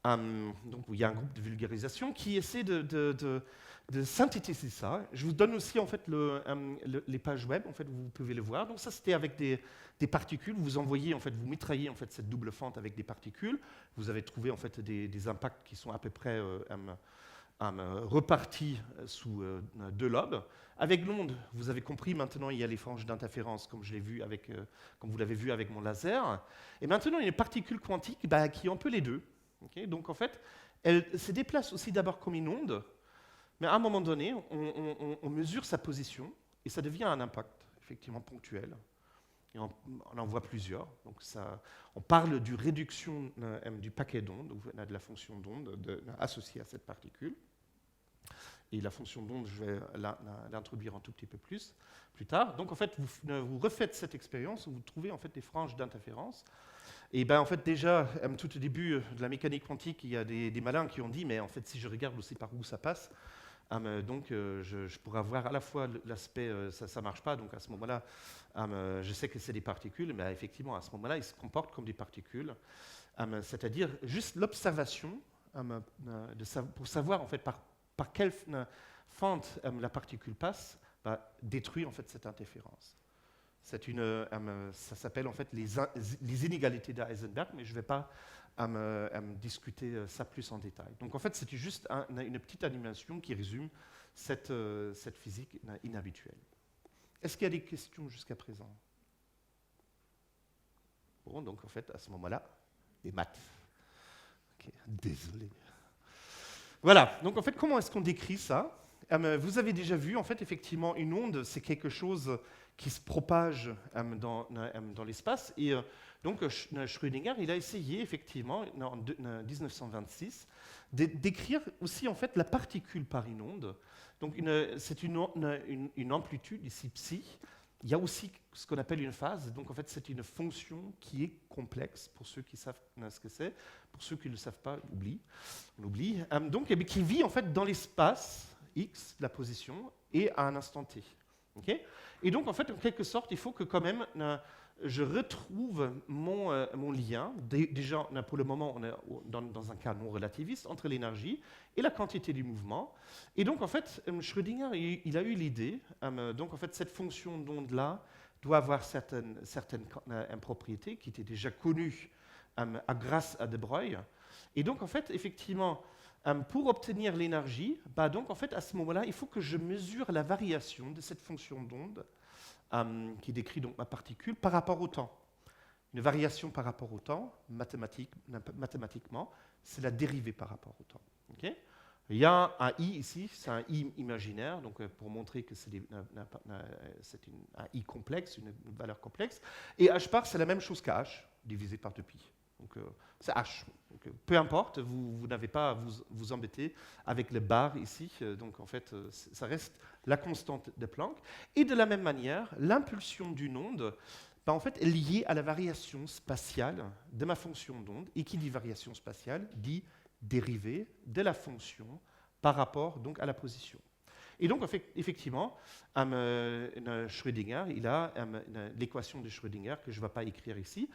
Donc, il y a un groupe de vulgarisation qui essaie de synthétiser ça. Je vous donne aussi en fait les pages web, en fait, vous pouvez le voir. Donc ça, c'était avec des particules. Vous envoyez, en fait, vous mitraillez en fait cette double fente avec des particules. Vous avez trouvé en fait des impacts qui sont à peu près repartis sous deux lobes. Avec l'onde, vous avez compris, maintenant il y a les franges d'interférence, comme vous l'avez vu avec mon laser. Et maintenant, il y a une particule quantique qui est un peu les deux. Okay, donc en fait, elle se déplace aussi d'abord comme une onde, mais à un moment donné, on mesure sa position et ça devient un impact, effectivement ponctuel. Et on en voit plusieurs. Donc on parle du réduction du paquet d'ondes, de la fonction d'onde associée à cette particule. Et la fonction d'onde, je vais l'introduire un tout petit peu plus tard. Donc en fait, vous refaites cette expérience où vous trouvez en fait des franges d'interférence. Et en fait, déjà, tout au début de la mécanique quantique, il y a des malins qui ont dit, mais en fait, si je regarde aussi par où ça passe, je pourrais avoir à la fois l'aspect, ça ne marche pas, donc à ce moment-là, je sais que c'est des particules, mais effectivement, à ce moment-là, ils se comportent comme des particules, c'est-à-dire juste l'observation pour savoir en fait par quelle fente la particule passe, détruit en fait cette interférence. Ça s'appelle en fait les inégalités d'Heisenberg, mais je ne vais pas discuter ça plus en détail. Donc en fait, c'était juste une petite animation qui résume cette physique inhabituelle. Est-ce qu'il y a des questions jusqu'à présent? Bon, donc en fait, à ce moment-là, des maths. Okay, désolé. Voilà, donc en fait, comment est-ce qu'on décrit ça? Vous avez déjà vu, en fait, effectivement, une onde, c'est quelque chose qui se propage dans l'espace. Et donc, Schrödinger, il a essayé, effectivement, en 1926, d'écrire aussi, en fait, la particule par une onde. Donc, c'est une amplitude, ici, psi. Il y a aussi ce qu'on appelle une phase. Donc, en fait, c'est une fonction qui est complexe, pour ceux qui savent ce que c'est. Pour ceux qui ne le savent pas, on oublie. Donc, qui vit, en fait, dans l'espace x, la position, et à un instant t. Okay, et donc, en fait, en quelque sorte, il faut que quand même je retrouve mon lien. Déjà, pour le moment, on est dans un cas non relativiste entre l'énergie et la quantité du mouvement. Et donc, en fait, Schrödinger, il a eu l'idée. Donc, en fait, cette fonction d'onde-là doit avoir certaines propriétés qui étaient déjà connues grâce à De Broglie. Et donc, en fait, effectivement, pour obtenir l'énergie, donc en fait, à ce moment-là, il faut que je mesure la variation de cette fonction d'onde qui décrit donc ma particule par rapport au temps. Une variation par rapport au temps, mathématiquement, c'est la dérivée par rapport au temps. Okay. Il y a un i ici, c'est un i imaginaire, donc pour montrer que c'est un i complexe, une valeur complexe. Et h bar, c'est la même chose qu'h, divisé par 2pi. Donc c'est h. Donc, peu importe, vous n'avez pas à vous embêter avec le bar ici. Donc en fait, ça reste la constante de Planck. Et de la même manière, l'impulsion d'une onde, ben, en fait, est liée à la variation spatiale de ma fonction d'onde. Et qui dit variation spatiale dit dérivée de la fonction par rapport donc, à la position. Et donc, effectivement, Schrödinger, il a l'équation de Schrödinger, que je ne vais pas écrire ici,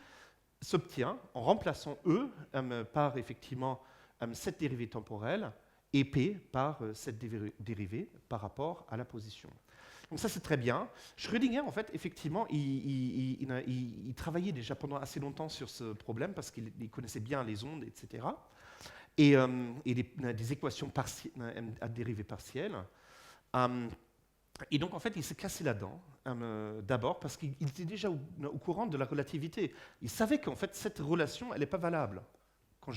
s'obtient en remplaçant E par effectivement cette dérivée temporelle et P par cette dérivée par rapport à la position. Donc ça, c'est très bien. Schrödinger, en fait, effectivement, il travaillait déjà pendant assez longtemps sur ce problème parce qu'il connaissait bien les ondes, etc. Et des équations à dérivée partielle. Et donc, en fait, il s'est cassé la dent, d'abord, parce qu'il était déjà au courant de la relativité. Il savait qu'en fait, cette relation, elle n'est pas valable. Quand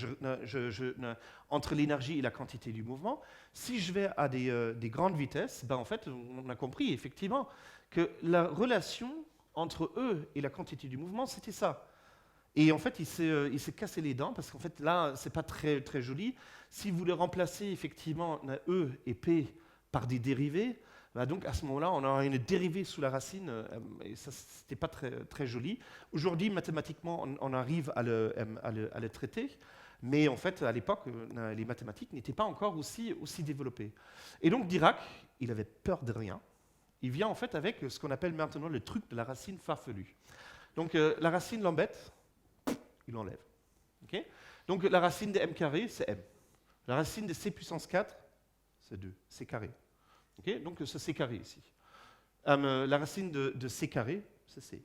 entre l'énergie et la quantité du mouvement, si je vais à des grandes vitesses, ben en fait, on a compris, effectivement, que la relation entre eux et la quantité du mouvement, c'était ça. Et en fait, il s'est cassé les dents, parce qu'en fait, là, ce n'est pas très, très joli. Si vous voulez remplacer, effectivement, E et P par des dérivés, bah donc à ce moment-là, on aura une dérivée sous la racine, et ça, c'était pas très, très joli. Aujourd'hui, mathématiquement, on arrive à le traiter, mais en fait, à l'époque, les mathématiques n'étaient pas encore aussi développées. Et donc Dirac, il avait peur de rien. Il vient en fait avec ce qu'on appelle maintenant le truc de la racine farfelue. Donc la racine l'embête, il l'enlève. Okay. Donc la racine de m carré, c'est m. La racine de c puissance 4, c'est 2, c carré. Okay, donc ce c carré ici. La racine de c carré, c'est c.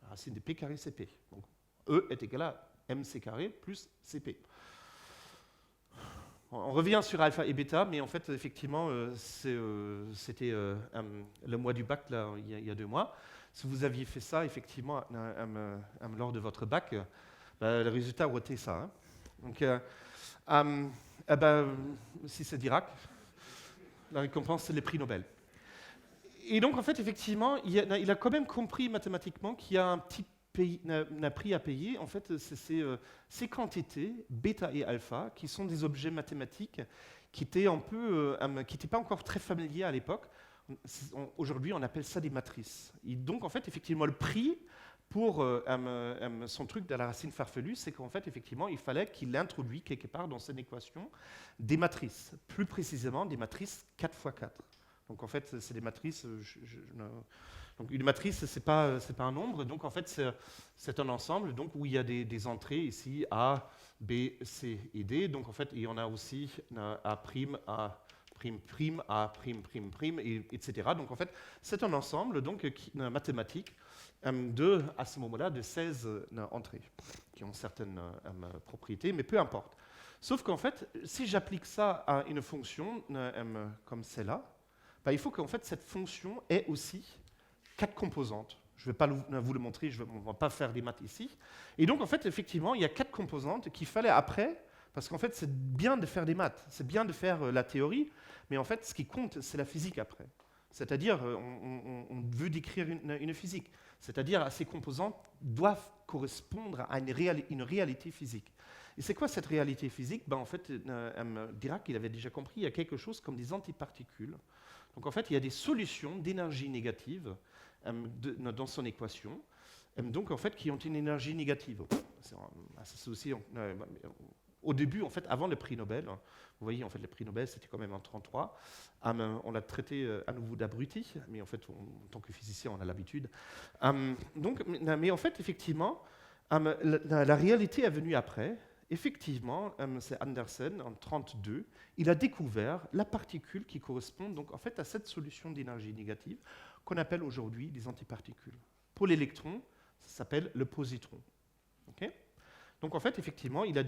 La racine de p carré, c'est p. Donc E est égal à mc carré plus cp. On revient sur alpha et bêta, mais en fait, effectivement, c'était le mois du bac, là, il y a 2 mois. Si vous aviez fait ça, effectivement, lors de votre bac, le résultat aurait été ça. Hein. Donc, si c'est Dirac, la récompense, c'est le prix Nobel. Et donc, en fait, effectivement, il a quand même compris mathématiquement qu'il y a un petit prix à payer. En fait, c'est ces quantités, bêta et alpha, qui sont des objets mathématiques qui étaient qui n'étaient pas encore très familiers à l'époque. Aujourd'hui, on appelle ça des matrices. Et donc, en fait, effectivement, le prix pour son truc de la racine farfelue, c'est qu'en fait, effectivement, il fallait qu'il introduise quelque part dans cette équation des matrices, plus précisément des matrices 4 x 4. Donc, en fait, c'est des matrices... Donc, une matrice, ce n'est pas un nombre, donc en fait, c'est un ensemble donc, où il y a des entrées ici, A, B, C et D. Donc, en fait, il y en a aussi A', A', A', A', etc. Donc, en fait, c'est un ensemble donc, mathématique à ce moment-là, de 16 entrées, qui ont certaines propriétés, mais peu importe. Sauf qu'en fait, si j'applique ça à une fonction comme celle-là, bah, il faut qu'en fait, cette fonction ait aussi 4 composantes. Je ne vais pas vous le montrer, on ne va pas faire des maths ici. Et donc, en fait, effectivement, il y a 4 composantes qu'il fallait après, parce qu'en fait, c'est bien de faire des maths, c'est bien de faire la théorie, mais en fait, ce qui compte, c'est la physique après. C'est-à-dire, on veut décrire une physique. C'est-à-dire, ces composantes doivent correspondre à une réalité physique. Et c'est quoi cette réalité physique? En fait, Dirac, il avait déjà compris, il y a quelque chose comme des antiparticules. Donc, en fait, il y a des solutions d'énergie négative dans son équation, donc, en fait, qui ont une énergie négative. C'est aussi... Au début, en fait, avant le prix Nobel, vous voyez, en fait, le prix Nobel, c'était quand même en 1933. On l'a traité à nouveau d'abruti, mais en fait, en tant que physicien, on a l'habitude. Mais en fait, effectivement, la réalité est venue après. Effectivement, c'est Andersen, en 1932, il a découvert la particule qui correspond donc, en fait, à cette solution d'énergie négative qu'on appelle aujourd'hui des antiparticules. Pour l'électron, ça s'appelle le positron. Okay. Donc en fait, effectivement, il a,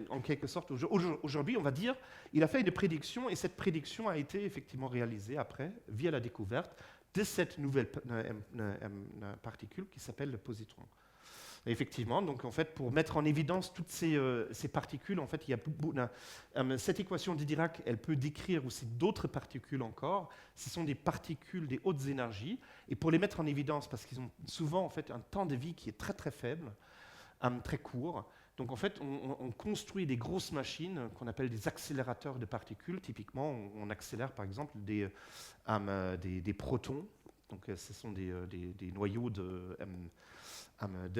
en quelque sorte, aujourd'hui, on va dire, il a fait une prédiction et cette prédiction a été effectivement réalisée après, via la découverte de cette nouvelle particule qui s'appelle le positron. Et effectivement, donc en fait, pour mettre en évidence toutes ces particules, en fait, il y a cette équation de Dirac, elle peut décrire aussi d'autres particules encore. Ce sont des particules des hautes énergies. Et pour les mettre en évidence, parce qu'ils ont souvent en fait un temps de vie qui est très très faible, très court. Donc en fait, on construit des grosses machines qu'on appelle des accélérateurs de particules. Typiquement, on accélère par exemple des protons. Donc ce sont des noyaux de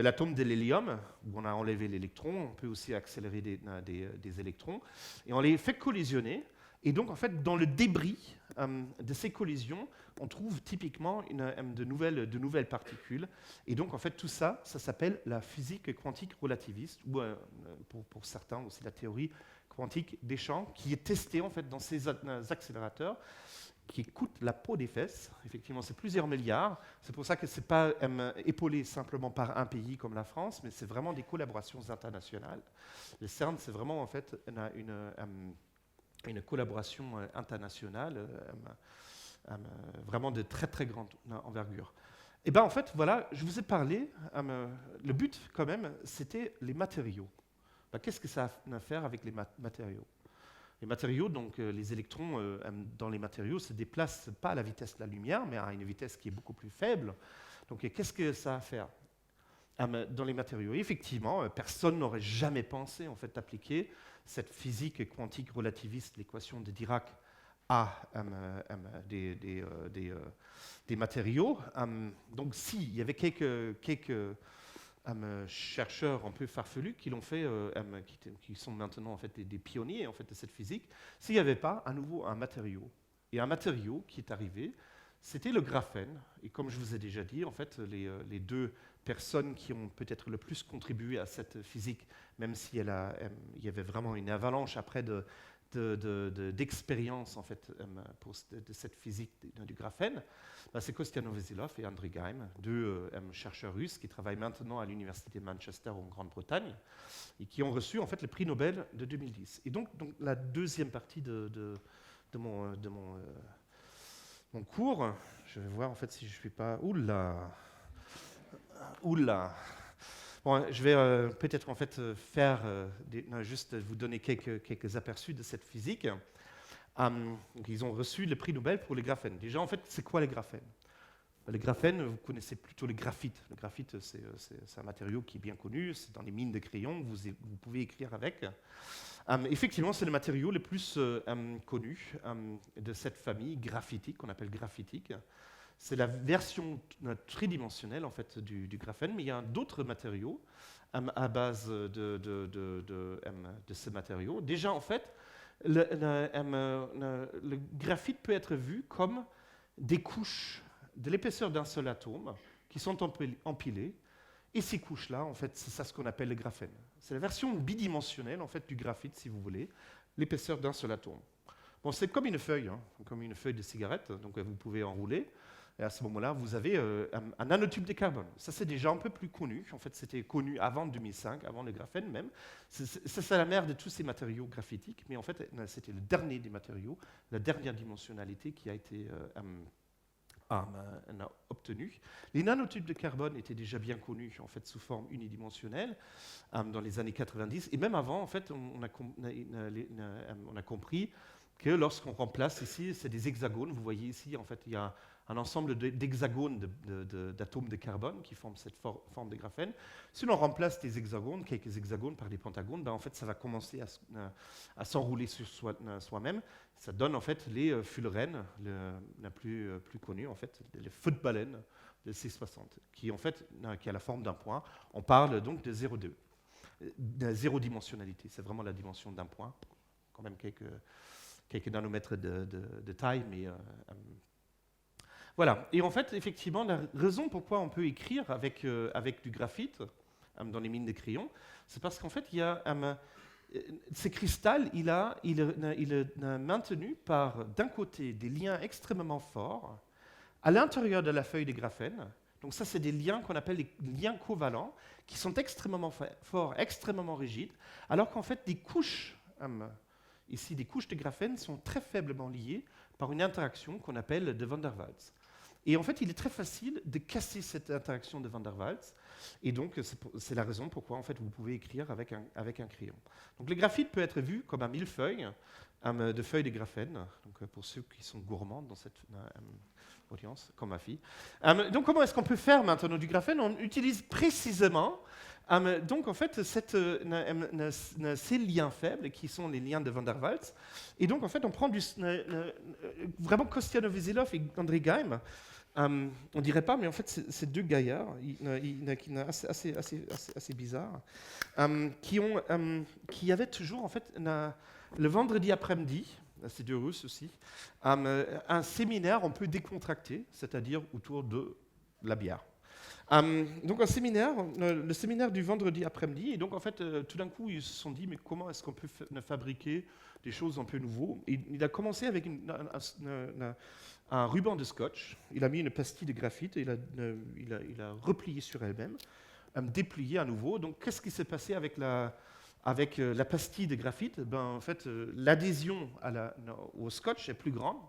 l'atome de l'hélium, où on a enlevé l'électron. On peut aussi accélérer des électrons. Et on les fait collisionner. Et donc, en fait, dans le débris de ces collisions, on trouve typiquement de nouvelles particules. Et donc, en fait, tout ça, ça s'appelle la physique quantique relativiste, ou pour certains aussi la théorie quantique des champs, qui est testée en fait dans ces accélérateurs, qui coûtent la peau des fesses. Effectivement, c'est plusieurs milliards. C'est pour ça que ce n'est pas épaulé simplement par un pays comme la France, mais c'est vraiment des collaborations internationales. Le CERN, c'est vraiment en fait une collaboration internationale, vraiment de très très grande envergure. Et bien en fait, voilà, je vous ai parlé, le but quand même, c'était les matériaux. Ben, qu'est-ce que ça a à faire avec les matériaux? Les matériaux, donc les électrons dans les matériaux ne se déplacent pas à la vitesse de la lumière, mais à une vitesse qui est beaucoup plus faible. Donc qu'est-ce que ça a à faire dans les matériaux? Et effectivement, personne n'aurait jamais pensé en fait d'appliquer cette physique quantique relativiste, l'équation de Dirac, à des matériaux. Donc s'il y avait quelques chercheurs un peu farfelus qui l'ont fait, qui sont maintenant en fait des pionniers en fait de cette physique, s'il n'y avait pas à nouveau un matériau. Et un matériau qui est arrivé, c'était le graphène. Et comme je vous ai déjà dit, en fait, les deux personnes qui ont peut-être le plus contribué à cette physique, même s'il y avait vraiment une avalanche après d'expérience en fait, de cette physique du graphène, c'est Kostianov Veselov et Andrei Geim, deux chercheurs russes qui travaillent maintenant à l'université de Manchester en Grande-Bretagne et qui ont reçu en fait le prix Nobel de 2010. Et donc la deuxième partie de mon cours, je vais voir en fait si je ne suis pas... Oula. Bon, je vais peut-être en fait juste vous donner quelques aperçus de cette physique. Ils ont reçu le prix Nobel pour les graphènes. Déjà, en fait, c'est quoi les graphènes? Les graphènes, vous connaissez plutôt le graphite. Le graphite, c'est un matériau qui est bien connu. C'est dans les mines de crayon. Vous pouvez écrire avec. Effectivement, c'est le matériau le plus connu de cette famille graphitique, qu'on appelle graphitique. C'est la version tridimensionnelle en fait, du graphène, mais il y a d'autres matériaux à base de ce matériau. Déjà, en fait, le graphite peut être vu comme des couches de l'épaisseur d'un seul atome qui sont empilées. Et ces couches-là, en fait, c'est ça ce qu'on appelle le graphène. C'est la version bidimensionnelle en fait, du graphite, si vous voulez, l'épaisseur d'un seul atome. Bon, c'est comme une feuille, comme une feuille de cigarette, donc vous pouvez enrouler. Et à ce moment-là, vous avez un nanotube de carbone. Ça, c'est déjà un peu plus connu. En fait, c'était connu avant 2005, avant le graphène même. C'est la mère de tous ces matériaux graphitiques, mais en fait, c'était le dernier des matériaux, la dernière dimensionnalité qui a été obtenue. Les nanotubes de carbone étaient déjà bien connus, en fait, sous forme unidimensionnelle dans les années 90. Et même avant, en fait, on a compris que lorsqu'on remplace ici, c'est des hexagones. Vous voyez ici, en fait, il y a un ensemble d'hexagones d'atomes de carbone qui forment cette forme de graphène. Si l'on remplace des hexagones, quelques hexagones par des pentagones, ben en fait, ça va commencer à s'enrouler sur soi-même. Ça donne en fait les fullerènes, la plus connue, en fait, les footballènes de C60, qui en fait qui a la forme d'un point. On parle donc de 0,2, de zéro dimensionnalité. C'est vraiment la dimension d'un point, quand même quelques nanomètres de taille, mais voilà. Et en fait, effectivement, la raison pourquoi on peut écrire avec du graphite dans les mines de crayon, c'est parce qu'en fait, il y a ce cristal, il est maintenu par, d'un côté, des liens extrêmement forts à l'intérieur de la feuille de graphène. Donc ça, c'est des liens qu'on appelle les liens covalents, qui sont extrêmement forts, extrêmement rigides, alors qu'en fait, des couches de graphène sont très faiblement liées par une interaction qu'on appelle de Van der Waals. Et en fait, il est très facile de casser cette interaction de Van der Waals. Et donc, c'est la raison pourquoi en fait, vous pouvez écrire avec un crayon. Donc, le graphite peut être vu comme un millefeuille de feuilles de graphène, donc, pour ceux qui sont gourmands dans cette audience, comme ma fille. Donc, comment est-ce qu'on peut faire maintenant du graphène? On utilise précisément donc, en fait, ces liens faibles, qui sont les liens de Van der Waals, et donc, en fait, on prend vraiment Kostianov-Veselov et André Geim, on ne dirait pas, mais en fait, c'est deux gaillards assez bizarres, qui avaient toujours, en fait, le vendredi après-midi, c'est deux Russes aussi, un séminaire un peu décontracté, c'est-à-dire autour de la bière. Donc un séminaire, le séminaire du vendredi après-midi, et donc en fait, tout d'un coup, ils se sont dit, mais comment est-ce qu'on peut fabriquer des choses un peu nouveaux? Et il a commencé avec un ruban de scotch, il a mis une pastille de graphite, et il a replié sur elle-même, déplié à nouveau. Donc qu'est-ce qui s'est passé avec la pastille de graphite? En fait, l'adhésion au scotch est plus grande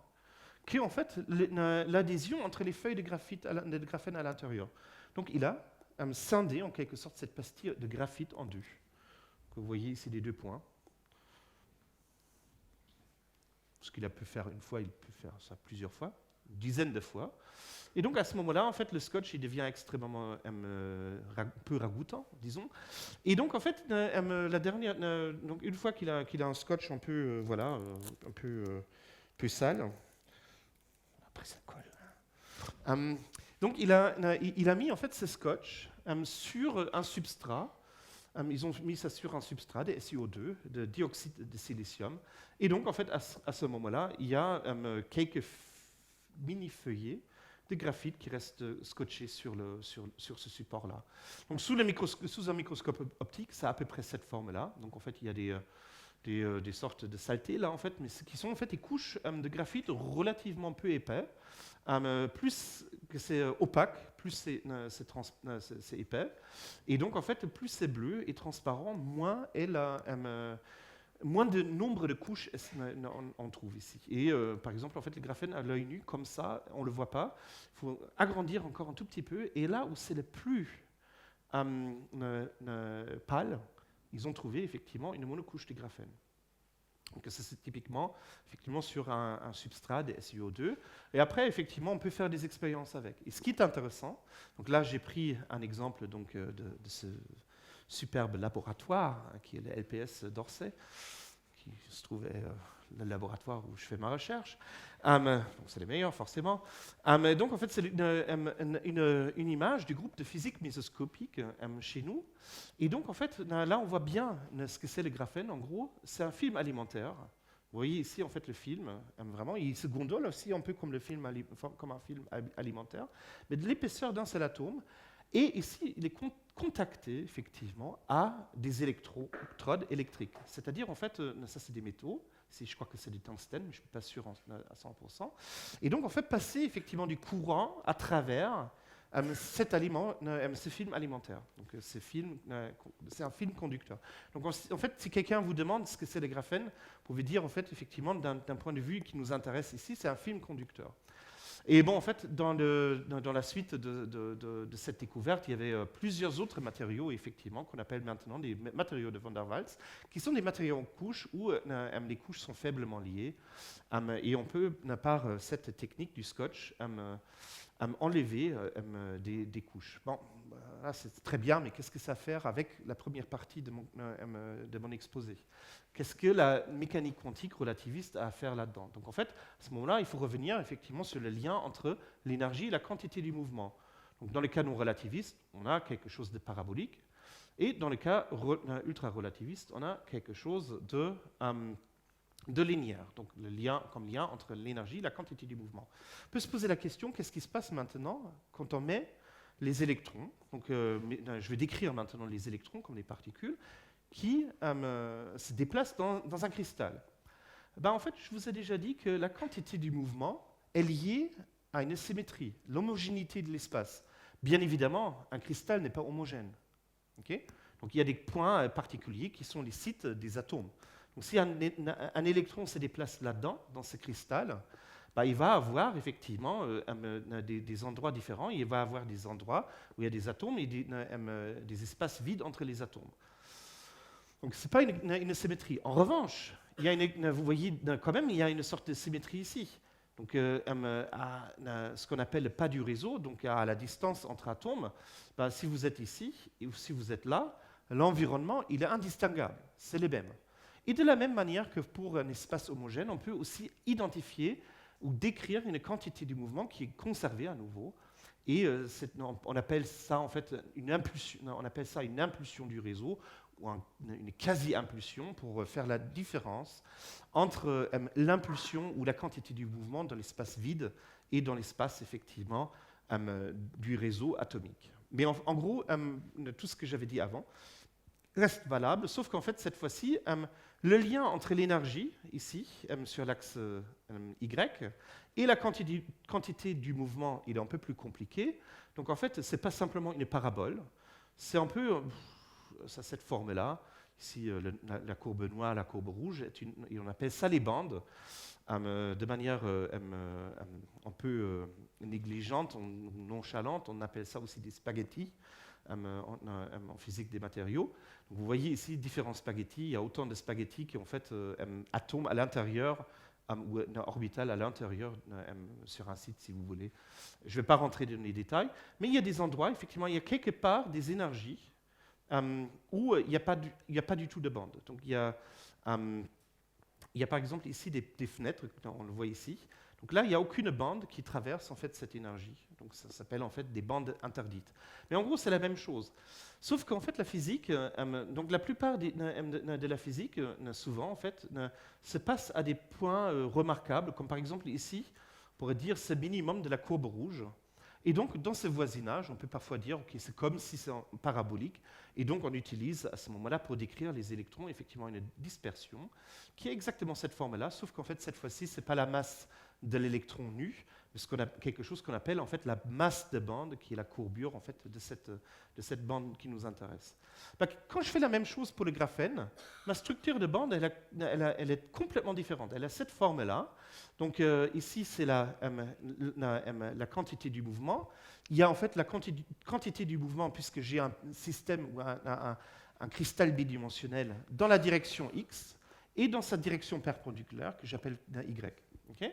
que en fait, l'adhésion entre les feuilles de graphène à l'intérieur. Donc il a scindé en quelque sorte cette pastille de graphite en deux. Vous voyez ici les deux points. Ce qu'il a pu faire une fois, il peut faire ça plusieurs fois, une dizaine de fois. Et donc à ce moment-là, en fait, le scotch il devient extrêmement peu ragoûtant, disons. Et donc en fait, donc une fois qu'il a un scotch un peu, un peu sale, après ça colle. Donc il a mis en fait ce scotch sur un substrat. Ils ont mis ça sur un substrat de SiO2, de dioxyde de silicium. Et donc en fait à ce moment-là, il y a quelques mini feuillets de graphite qui restent scotchés sur ce support-là. Donc sous un microscope optique, ça a à peu près cette forme-là. Donc en fait il y a des sortes de saletés là en fait, mais qui sont en fait des couches de graphite relativement peu épais. Plus que c'est opaque, plus c'est épais. Et donc, en fait, plus c'est bleu et transparent, moins de nombre de couches on trouve ici. Et par exemple, en fait, le graphène à l'œil nu, comme ça, on ne le voit pas. Il faut agrandir encore un tout petit peu. Et là où c'est le plus pâle, ils ont trouvé effectivement une monocouche de graphène. Donc ça, c'est typiquement effectivement, sur un substrat de SiO2. Et après, effectivement, on peut faire des expériences avec. Et ce qui est intéressant, donc là, j'ai pris un exemple donc, de ce superbe laboratoire, qui est le LPS d'Orsay, qui se trouvait le laboratoire où je fais ma recherche. C'est les meilleurs, forcément. Donc, en fait, c'est une image du groupe de physique mésoscopique chez nous. Et donc, en fait, là, on voit bien ce que c'est le graphène. En gros, c'est un film alimentaire. Vous voyez ici, en fait, le film, vraiment, il se gondole aussi un peu comme un film alimentaire, mais de l'épaisseur d'un seul atome. Et ici, il est contacté, effectivement, à des électrodes électriques. C'est-à-dire, en fait, ça, c'est des métaux. Ici, je crois que c'est du tungstène, mais je ne suis pas sûr à 100%. Et donc, en fait, passer, effectivement, du courant à travers ce film alimentaire. Donc, c'est un film conducteur. Donc, en fait, si quelqu'un vous demande ce que c'est le graphène, vous pouvez dire, en fait, effectivement, d'un point de vue qui nous intéresse ici, c'est un film conducteur. Et bon, en fait, dans la suite de cette découverte, il y avait plusieurs autres matériaux, effectivement, qu'on appelle maintenant des matériaux de Van der Waals, qui sont des matériaux en couches où les couches sont faiblement liées. Et on peut, par cette technique du scotch, enlever des couches. Bon, là, c'est très bien, mais qu'est-ce que ça a à faire avec la première partie de mon exposé? Qu'est-ce que la mécanique quantique relativiste a à faire là-dedans? Donc en fait, à ce moment-là, il faut revenir effectivement sur le lien entre l'énergie et la quantité du mouvement. Donc dans le cas non relativiste, on a quelque chose de parabolique, et dans le cas ultra-relativiste, on a quelque chose de linéaire, donc le lien entre l'énergie et la quantité du mouvement. On peut se poser la question, qu'est-ce qui se passe maintenant quand on met les électrons, donc je vais décrire maintenant les électrons comme des particules, qui se déplacent dans un cristal. En fait, je vous ai déjà dit que la quantité du mouvement est liée à une symétrie, l'homogénéité de l'espace. Bien évidemment, un cristal n'est pas homogène. Okay? Donc il y a des points particuliers qui sont les sites des atomes. Donc si un électron se déplace là-dedans, dans ce cristal, il va avoir effectivement des endroits différents. Il va avoir des endroits où il y a des atomes et des espaces vides entre les atomes. Donc ce n'est pas une symétrie. En revanche, vous voyez quand même, il y a une sorte de symétrie ici. Donc à ce qu'on appelle le pas du réseau, donc à la distance entre atomes, si vous êtes ici et si vous êtes là, l'environnement il est indistinguable, c'est le même. Et de la même manière que pour un espace homogène, on peut aussi identifier ou décrire une quantité du mouvement qui est conservée à nouveau. Et on appelle ça en fait une impulsion du réseau ou une quasi-impulsion pour faire la différence entre l'impulsion ou la quantité du mouvement dans l'espace vide et dans l'espace effectivement du réseau atomique. Mais en gros, tout ce que j'avais dit avant reste valable, sauf qu'en fait, cette fois-ci, le lien entre l'énergie, ici, sur l'axe Y, et la quantité du mouvement, il est un peu plus compliqué. Donc en fait, ce n'est pas simplement une parabole, c'est un peu cette forme-là. Ici, la courbe noire, la courbe rouge, et on appelle ça les bandes, de manière un peu négligente, nonchalante. On appelle ça aussi des spaghettis en physique des matériaux. Donc vous voyez ici différents spaghettis. Il y a autant de spaghettis qui ont en fait atomes à l'intérieur ou orbitales à l'intérieur sur un site, si vous voulez. Je ne vais pas rentrer dans les détails, mais il y a des endroits, effectivement, il y a quelque part des énergies où il n'y a pas du tout de bande. Donc il y a par exemple ici des fenêtres, on le voit ici. Donc là, il n'y a aucune bande qui traverse en fait cette énergie. Donc ça s'appelle en fait des bandes interdites. Mais en gros, c'est la même chose. Sauf qu'en fait, la physique, donc la plupart de la physique, souvent en fait, se passe à des points remarquables, comme par exemple ici, on pourrait dire ce minimum de la courbe rouge. Et donc, dans ce voisinage, on peut parfois dire que c'est comme si c'est parabolique. Et donc, on utilise à ce moment-là pour décrire les électrons, effectivement, une dispersion qui est exactement cette forme-là, sauf qu'en fait, cette fois-ci, ce n'est pas la masse de l'électron nu, mais quelque chose qu'on appelle en fait la masse de bande, qui est la courbure en fait, de cette bande qui nous intéresse. Quand je fais la même chose pour le graphène, ma structure de bande, elle est complètement différente. Elle a cette forme-là. Donc ici, c'est la quantité du mouvement. Il y a en fait la quantité du mouvement, puisque j'ai un système ou un cristal bidimensionnel dans la direction X et dans sa direction perpendiculaire, que j'appelle Y. Okay.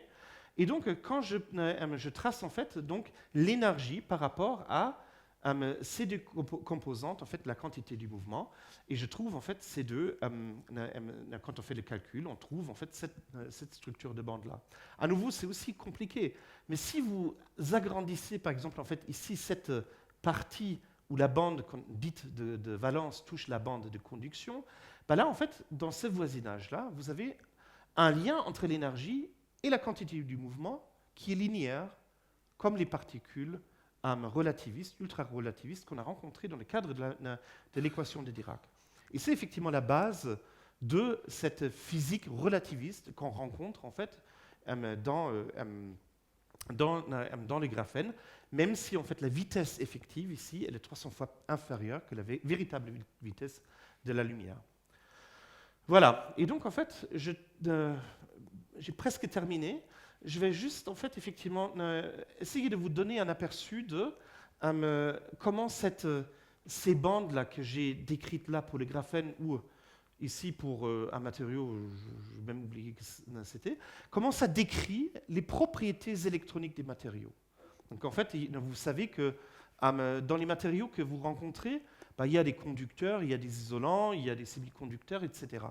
Et donc, quand je trace en fait donc l'énergie par rapport à ces deux composantes, en fait, la quantité du mouvement, et je trouve en fait ces deux, quand on fait le calcul, on trouve en fait cette structure de bande-là. À nouveau, c'est aussi compliqué, mais si vous agrandissez, par exemple, en fait, ici, cette partie où la bande dite de valence touche la bande de conduction, là, en fait, dans ce voisinage-là, vous avez un lien entre l'énergie et la quantité du mouvement qui est linéaire, comme les particules relativistes, ultra-relativistes qu'on a rencontrées dans le cadre de l'équation de Dirac. Et c'est effectivement la base de cette physique relativiste qu'on rencontre en fait dans les graphènes, même si en fait la vitesse effective ici elle est 300 fois inférieure que la véritable vitesse de la lumière. Voilà. Et donc en fait, j'ai presque terminé. Je vais juste, en fait, effectivement, essayer de vous donner un aperçu de comment ces bandes-là que j'ai décrites là pour le graphène ou ici pour un matériau, je vais même oublier que c'était, comment ça décrit les propriétés électroniques des matériaux. Donc en fait, vous savez que dans les matériaux que vous rencontrez, il y a des conducteurs, il y a des isolants, il y a des semi-conducteurs, etc.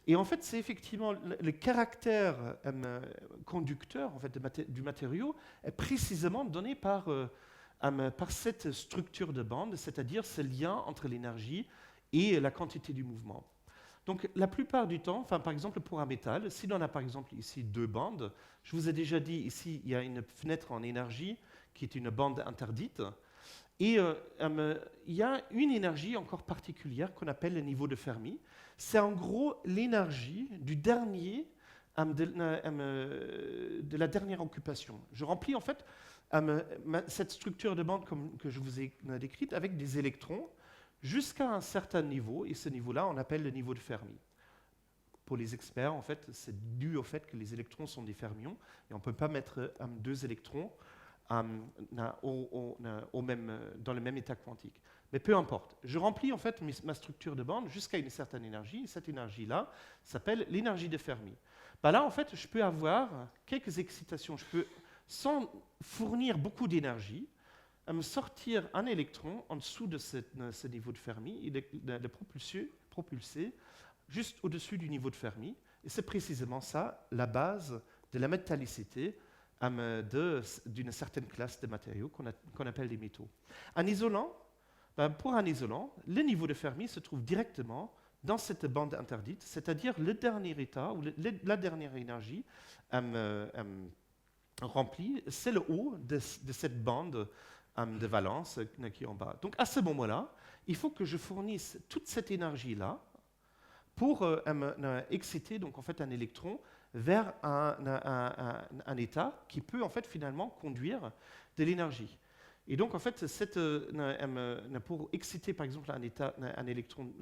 Et en fait, c'est effectivement le caractère conducteur en fait, du matériau est précisément donné par cette structure de bande, c'est-à-dire ce lien entre l'énergie et la quantité du mouvement. Donc la plupart du temps, par exemple pour un métal, si l'on a par exemple ici deux bandes, je vous ai déjà dit ici il y a une fenêtre en énergie qui est une bande interdite, et il y a une énergie encore particulière qu'on appelle le niveau de Fermi. C'est en gros l'énergie du dernier, de la dernière occupation. Je remplis en fait cette structure de bande que je vous ai décrite avec des électrons jusqu'à un certain niveau, et ce niveau-là, on appelle le niveau de Fermi. pour les experts, en fait, c'est dû au fait que les électrons sont des fermions et on ne peut pas mettre deux électrons dans le même état quantique. Mais peu importe. Je remplis en fait ma structure de bande jusqu'à une certaine énergie. Et cette énergie-là s'appelle l'énergie de Fermi. Bah là, en fait, je peux avoir quelques excitations. Je peux, sans fournir beaucoup d'énergie, me sortir un électron en dessous de ce niveau de Fermi et le propulser juste au-dessus du niveau de Fermi. Et c'est précisément ça, la base de la métallicité d'une certaine classe de matériaux qu'on appelle des métaux. Un isolant, pour un isolant, le niveau de Fermi se trouve directement dans cette bande interdite, c'est-à-dire le dernier état ou la dernière énergie remplie, c'est le haut de cette bande de valence qui est en bas. Donc à ce moment-là, il faut que je fournisse toute cette énergie-là pour exciter donc, en fait, un électron vers un état qui peut en fait, finalement conduire de l'énergie. Et donc, en fait, pour exciter, par exemple, un électron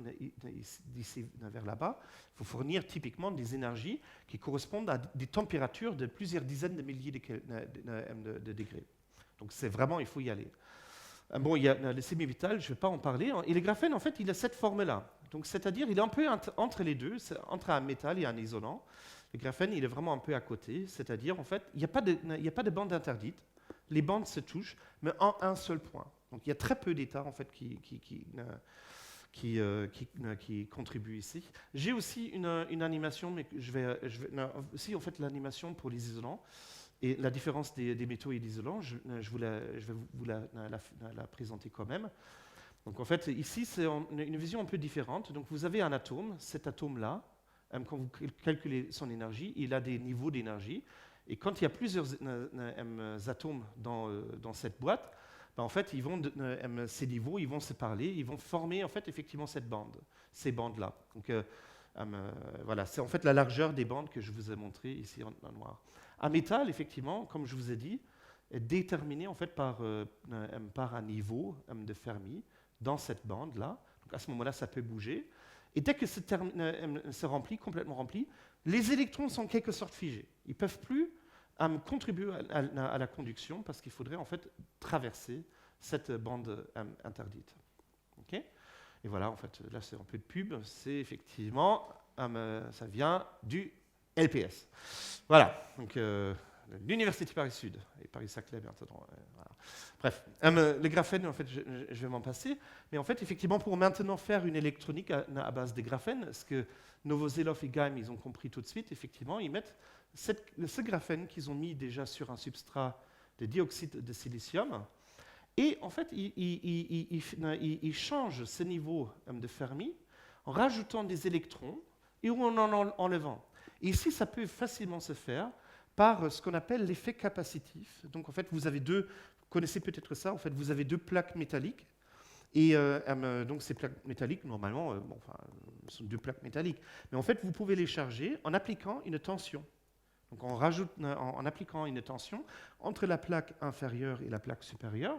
d'ici vers là-bas, il faut fournir typiquement des énergies qui correspondent à des températures de plusieurs dizaines de milliers de degrés. Donc, c'est vraiment, il faut y aller. Bon, il y a le semi-vital, je ne vais pas en parler. Et le graphène, en fait, il a cette forme-là. Donc, c'est-à-dire, il est un peu entre les deux, entre un métal et un isolant. Le graphène, il est vraiment un peu à côté. C'est-à-dire, en fait, il n'y a pas de bande interdite. Les bandes se touchent, mais en un seul point. Donc il y a très peu d'états en fait, qui contribuent ici. J'ai aussi une animation, mais aussi en fait l'animation pour les isolants. Et la différence des métaux et des isolants, je vais vous la présenter quand même. Donc en fait, ici, c'est une vision un peu différente. Donc vous avez un atome, cet atome-là, quand vous calculez son énergie, il a des niveaux d'énergie. Et quand il y a plusieurs atomes dans cette boîte, en fait, ces niveaux ils vont se parler, ils vont former en fait, effectivement cette bande, ces bandes-là. Donc, voilà, c'est en fait la largeur des bandes que je vous ai montré ici en noir. Un métal, effectivement, comme je vous ai dit, est déterminé en fait, par un niveau de Fermi dans cette bande-là. Donc, à ce moment-là, ça peut bouger. Et dès que c'est rempli, complètement rempli, les électrons sont en quelque sorte figés. Ils ne peuvent plus contribuer à la conduction parce qu'il faudrait en fait traverser cette bande interdite. Okay, et voilà, en fait, là c'est un peu de pub, c'est effectivement, ça vient du LPS. Voilà, donc l'Université Paris-Sud et Paris-Saclay maintenant. Voilà. Bref, le graphène, en fait, je vais m'en passer, mais en fait, effectivement, pour maintenant faire une électronique à base de graphène, ce que Novoselov et Geim, ils ont compris tout de suite, effectivement, ils mettent ce graphène qu'ils ont mis déjà sur un substrat de dioxyde de silicium, et en fait, ils changent ce niveau de Fermi en rajoutant des électrons et en enlevant. Et ici, ça peut facilement se faire par ce qu'on appelle l'effet capacitif. Donc en fait, vous connaissez peut-être ça, en fait, vous avez deux plaques métalliques, et donc ces plaques métalliques, normalement, ce sont deux plaques métalliques, mais en fait, vous pouvez les charger en appliquant une tension. Donc en appliquant une tension entre la plaque inférieure et la plaque supérieure,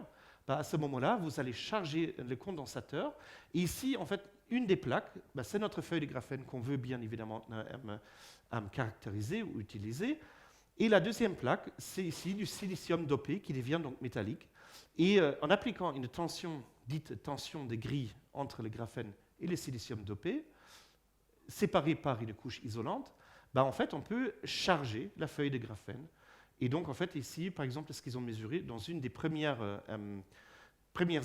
à ce moment-là, vous allez charger le condensateur, et ici, en fait, une des plaques, c'est notre feuille de graphène qu'on veut bien évidemment caractériser ou utiliser. Et la deuxième plaque, c'est ici du silicium dopé qui devient donc métallique. Et en appliquant une tension, dite tension de grille entre le graphène et le silicium dopé, séparée par une couche isolante, en fait, on peut charger la feuille de graphène. Et donc, en fait, ici, par exemple, ce qu'ils ont mesuré dans une des premières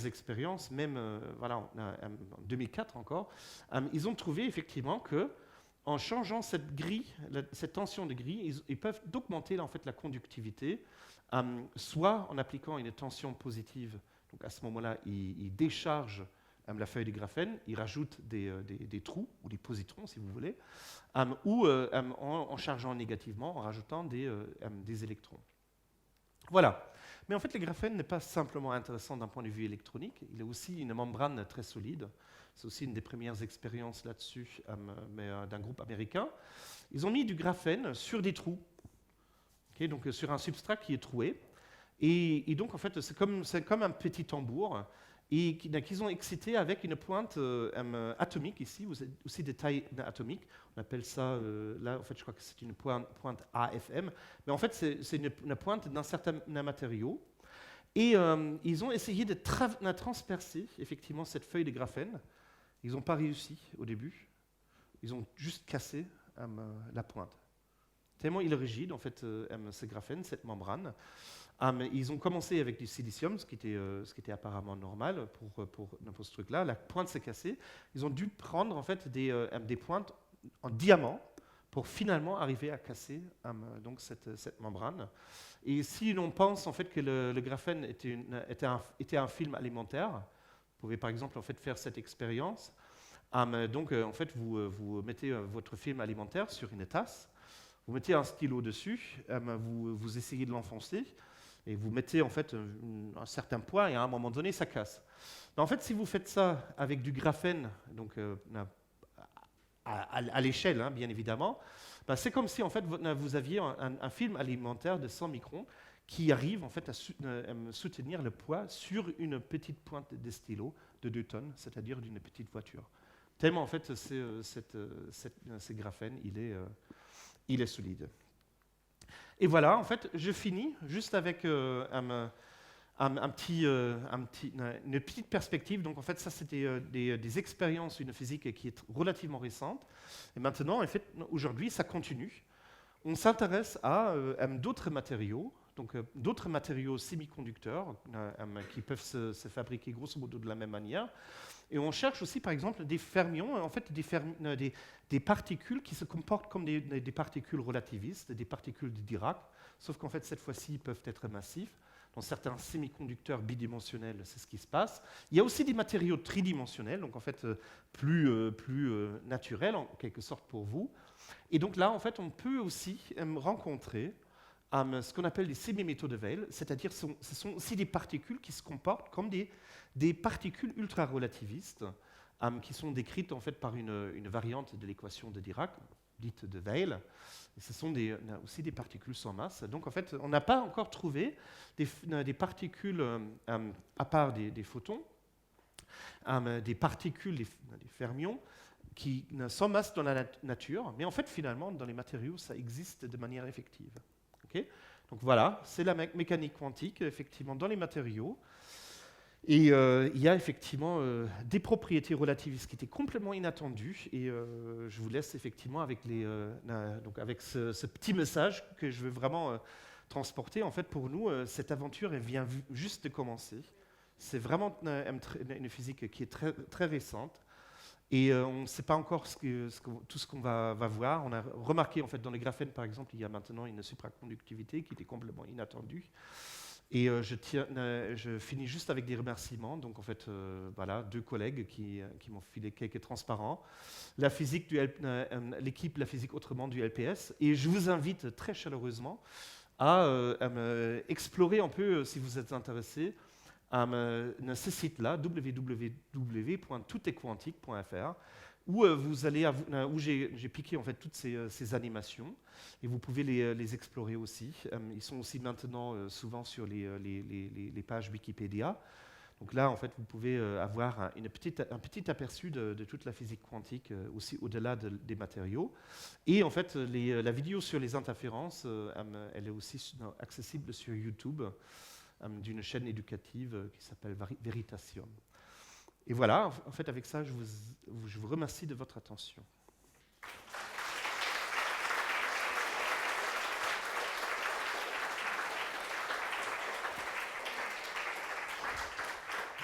expériences, même en 2004 encore, ils ont trouvé effectivement que en changeant cette grille, cette tension de grille, ils peuvent augmenter en fait, la conductivité, soit en appliquant une tension positive. Donc à ce moment-là, ils déchargent la feuille de graphène, ils rajoutent des trous, ou des positrons si vous voulez, ou en chargeant négativement, en rajoutant des électrons. Voilà. Mais en fait, le graphène n'est pas simplement intéressant d'un point de vue électronique, il a aussi une membrane très solide. C'est aussi une des premières expériences là-dessus, d'un groupe américain. Ils ont mis du graphène sur des trous, okay, donc sur un substrat qui est troué. Et donc, en fait, c'est comme un petit tambour. et qu'ils ont excité avec une pointe atomique ici, aussi de taille atomique. On appelle ça, là en fait je crois que c'est une pointe AFM, mais en fait c'est une pointe d'un certain matériau. Et ils ont essayé de transpercer effectivement cette feuille de graphène. Ils n'ont pas réussi au début. Ils ont juste cassé la pointe. Tellement il est rigide en fait ce graphène, cette membrane. Ils ont commencé avec du silicium, ce qui était apparemment normal pour ce truc-là. La pointe s'est cassée. Ils ont dû prendre en fait des pointes en diamant pour finalement arriver à casser donc cette membrane. Et si l'on pense en fait que le graphène était un film alimentaire, vous pouvez par exemple en fait faire cette expérience. Donc en fait vous mettez votre film alimentaire sur une tasse, vous mettez un stylo dessus, vous essayez de l'enfoncer. Et vous mettez en fait un certain poids et à un moment donné, ça casse. Mais en fait, si vous faites ça avec du graphène, donc à l'échelle, bien évidemment, c'est comme si en fait vous aviez un film alimentaire de 100 microns qui arrive en fait à soutenir le poids sur une petite pointe de stylo de 2 tonnes, c'est-à-dire d'une petite voiture. Tellement en fait, ce graphène, il est solide. Et voilà, en fait, je finis juste avec une petite perspective. Donc, en fait, ça, c'était des expériences, une physique qui est relativement récente. Et maintenant, en fait, aujourd'hui, ça continue. On s'intéresse à d'autres matériaux, donc d'autres matériaux semi-conducteurs qui peuvent se fabriquer grosso modo de la même manière. Et on cherche aussi, par exemple, des fermions, en fait, des particules qui se comportent comme des particules relativistes, des particules de Dirac, sauf qu'en fait, cette fois-ci, ils peuvent être massifs. Dans certains semi-conducteurs bidimensionnels, c'est ce qui se passe. Il y a aussi des matériaux tridimensionnels, donc en fait, plus naturels, en quelque sorte, pour vous. Et donc là, en fait, on peut aussi rencontrer ce qu'on appelle des semi-métaux de Weyl, c'est-à-dire ce sont aussi des particules qui se comportent comme des particules ultra-relativistes qui sont décrites en fait par une variante de l'équation de Dirac, dite de Weyl. Et ce sont aussi des particules sans masse. Donc en fait, on n'a pas encore trouvé des particules, à part des photons, des particules, des fermions, qui sans masse dans la nature, mais en fait, finalement, dans les matériaux, ça existe de manière effective. Okay. Donc voilà, c'est la mécanique quantique, effectivement, dans les matériaux. Et il y a effectivement des propriétés relativistes qui étaient complètement inattendues. Et je vous laisse effectivement avec, donc avec ce petit message que je veux vraiment transporter. En fait, pour nous, cette aventure, elle vient juste de commencer. C'est vraiment une physique qui est très, très récente. Et on ne sait pas encore tout ce qu'on va voir. On a remarqué, en fait, dans les graphènes, par exemple, il y a maintenant une supraconductivité qui était complètement inattendue. Et je finis juste avec des remerciements. Donc, en fait, voilà, 2 collègues qui m'ont filé quelques transparents. La physique l'équipe La Physique Autrement du LPS. Et je vous invite très chaleureusement à explorer un peu, si vous êtes intéressé, ce site-là, www.toutestquantique.fr, où où j'ai piqué en fait toutes ces animations, et vous pouvez les explorer aussi. Ils sont aussi maintenant souvent sur les pages Wikipédia. Donc là, en fait, vous pouvez avoir un petit aperçu de toute la physique quantique, aussi au-delà des matériaux. Et en fait, la vidéo sur les interférences, elle est aussi accessible sur YouTube, d'une chaîne éducative qui s'appelle Veritasium. Et voilà, en fait, avec ça, je vous remercie de votre attention.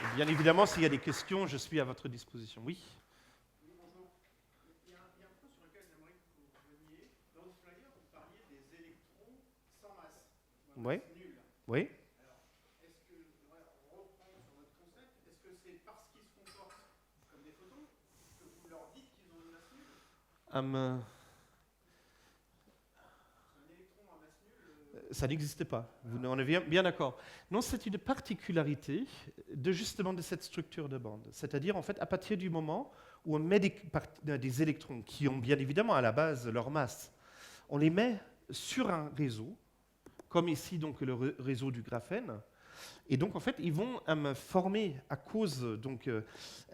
Et bien évidemment, s'il y a des questions, je suis à votre disposition. Oui. Oui, bonjour. Il y a un point sur lequel j'aimerais que vous reveniez. Dans votre flyer, vous parliez des électrons sans masse. Oui. Nul. Oui. Ça n'existe pas. On est bien d'accord. Non, c'est une particularité justement de cette structure de bande. C'est-à-dire, en fait, à partir du moment où on met des électrons qui ont bien évidemment à la base leur masse, on les met sur un réseau, comme ici donc le réseau du graphène, Et donc, en fait, ils vont former à cause. Donc,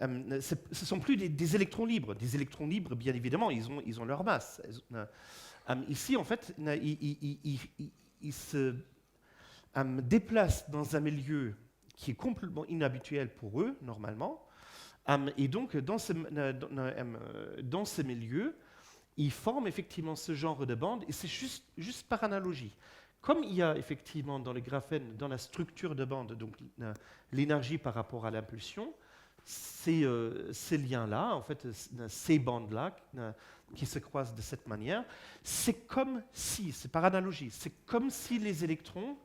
ce ne sont plus des électrons libres. Des électrons libres, bien évidemment, ils ont leur masse. Ici, en fait, ils se déplacent dans un milieu qui est complètement inhabituel pour eux, normalement. Et donc, dans ce milieu, ils forment effectivement ce genre de bande, et c'est juste par analogie. Comme il y a effectivement dans le graphène, dans la structure de bande, donc l'énergie par rapport à l'impulsion, ces liens-là, en fait, ces bandes-là qui se croisent de cette manière, c'est comme si, c'est par analogie, c'est comme si les électrons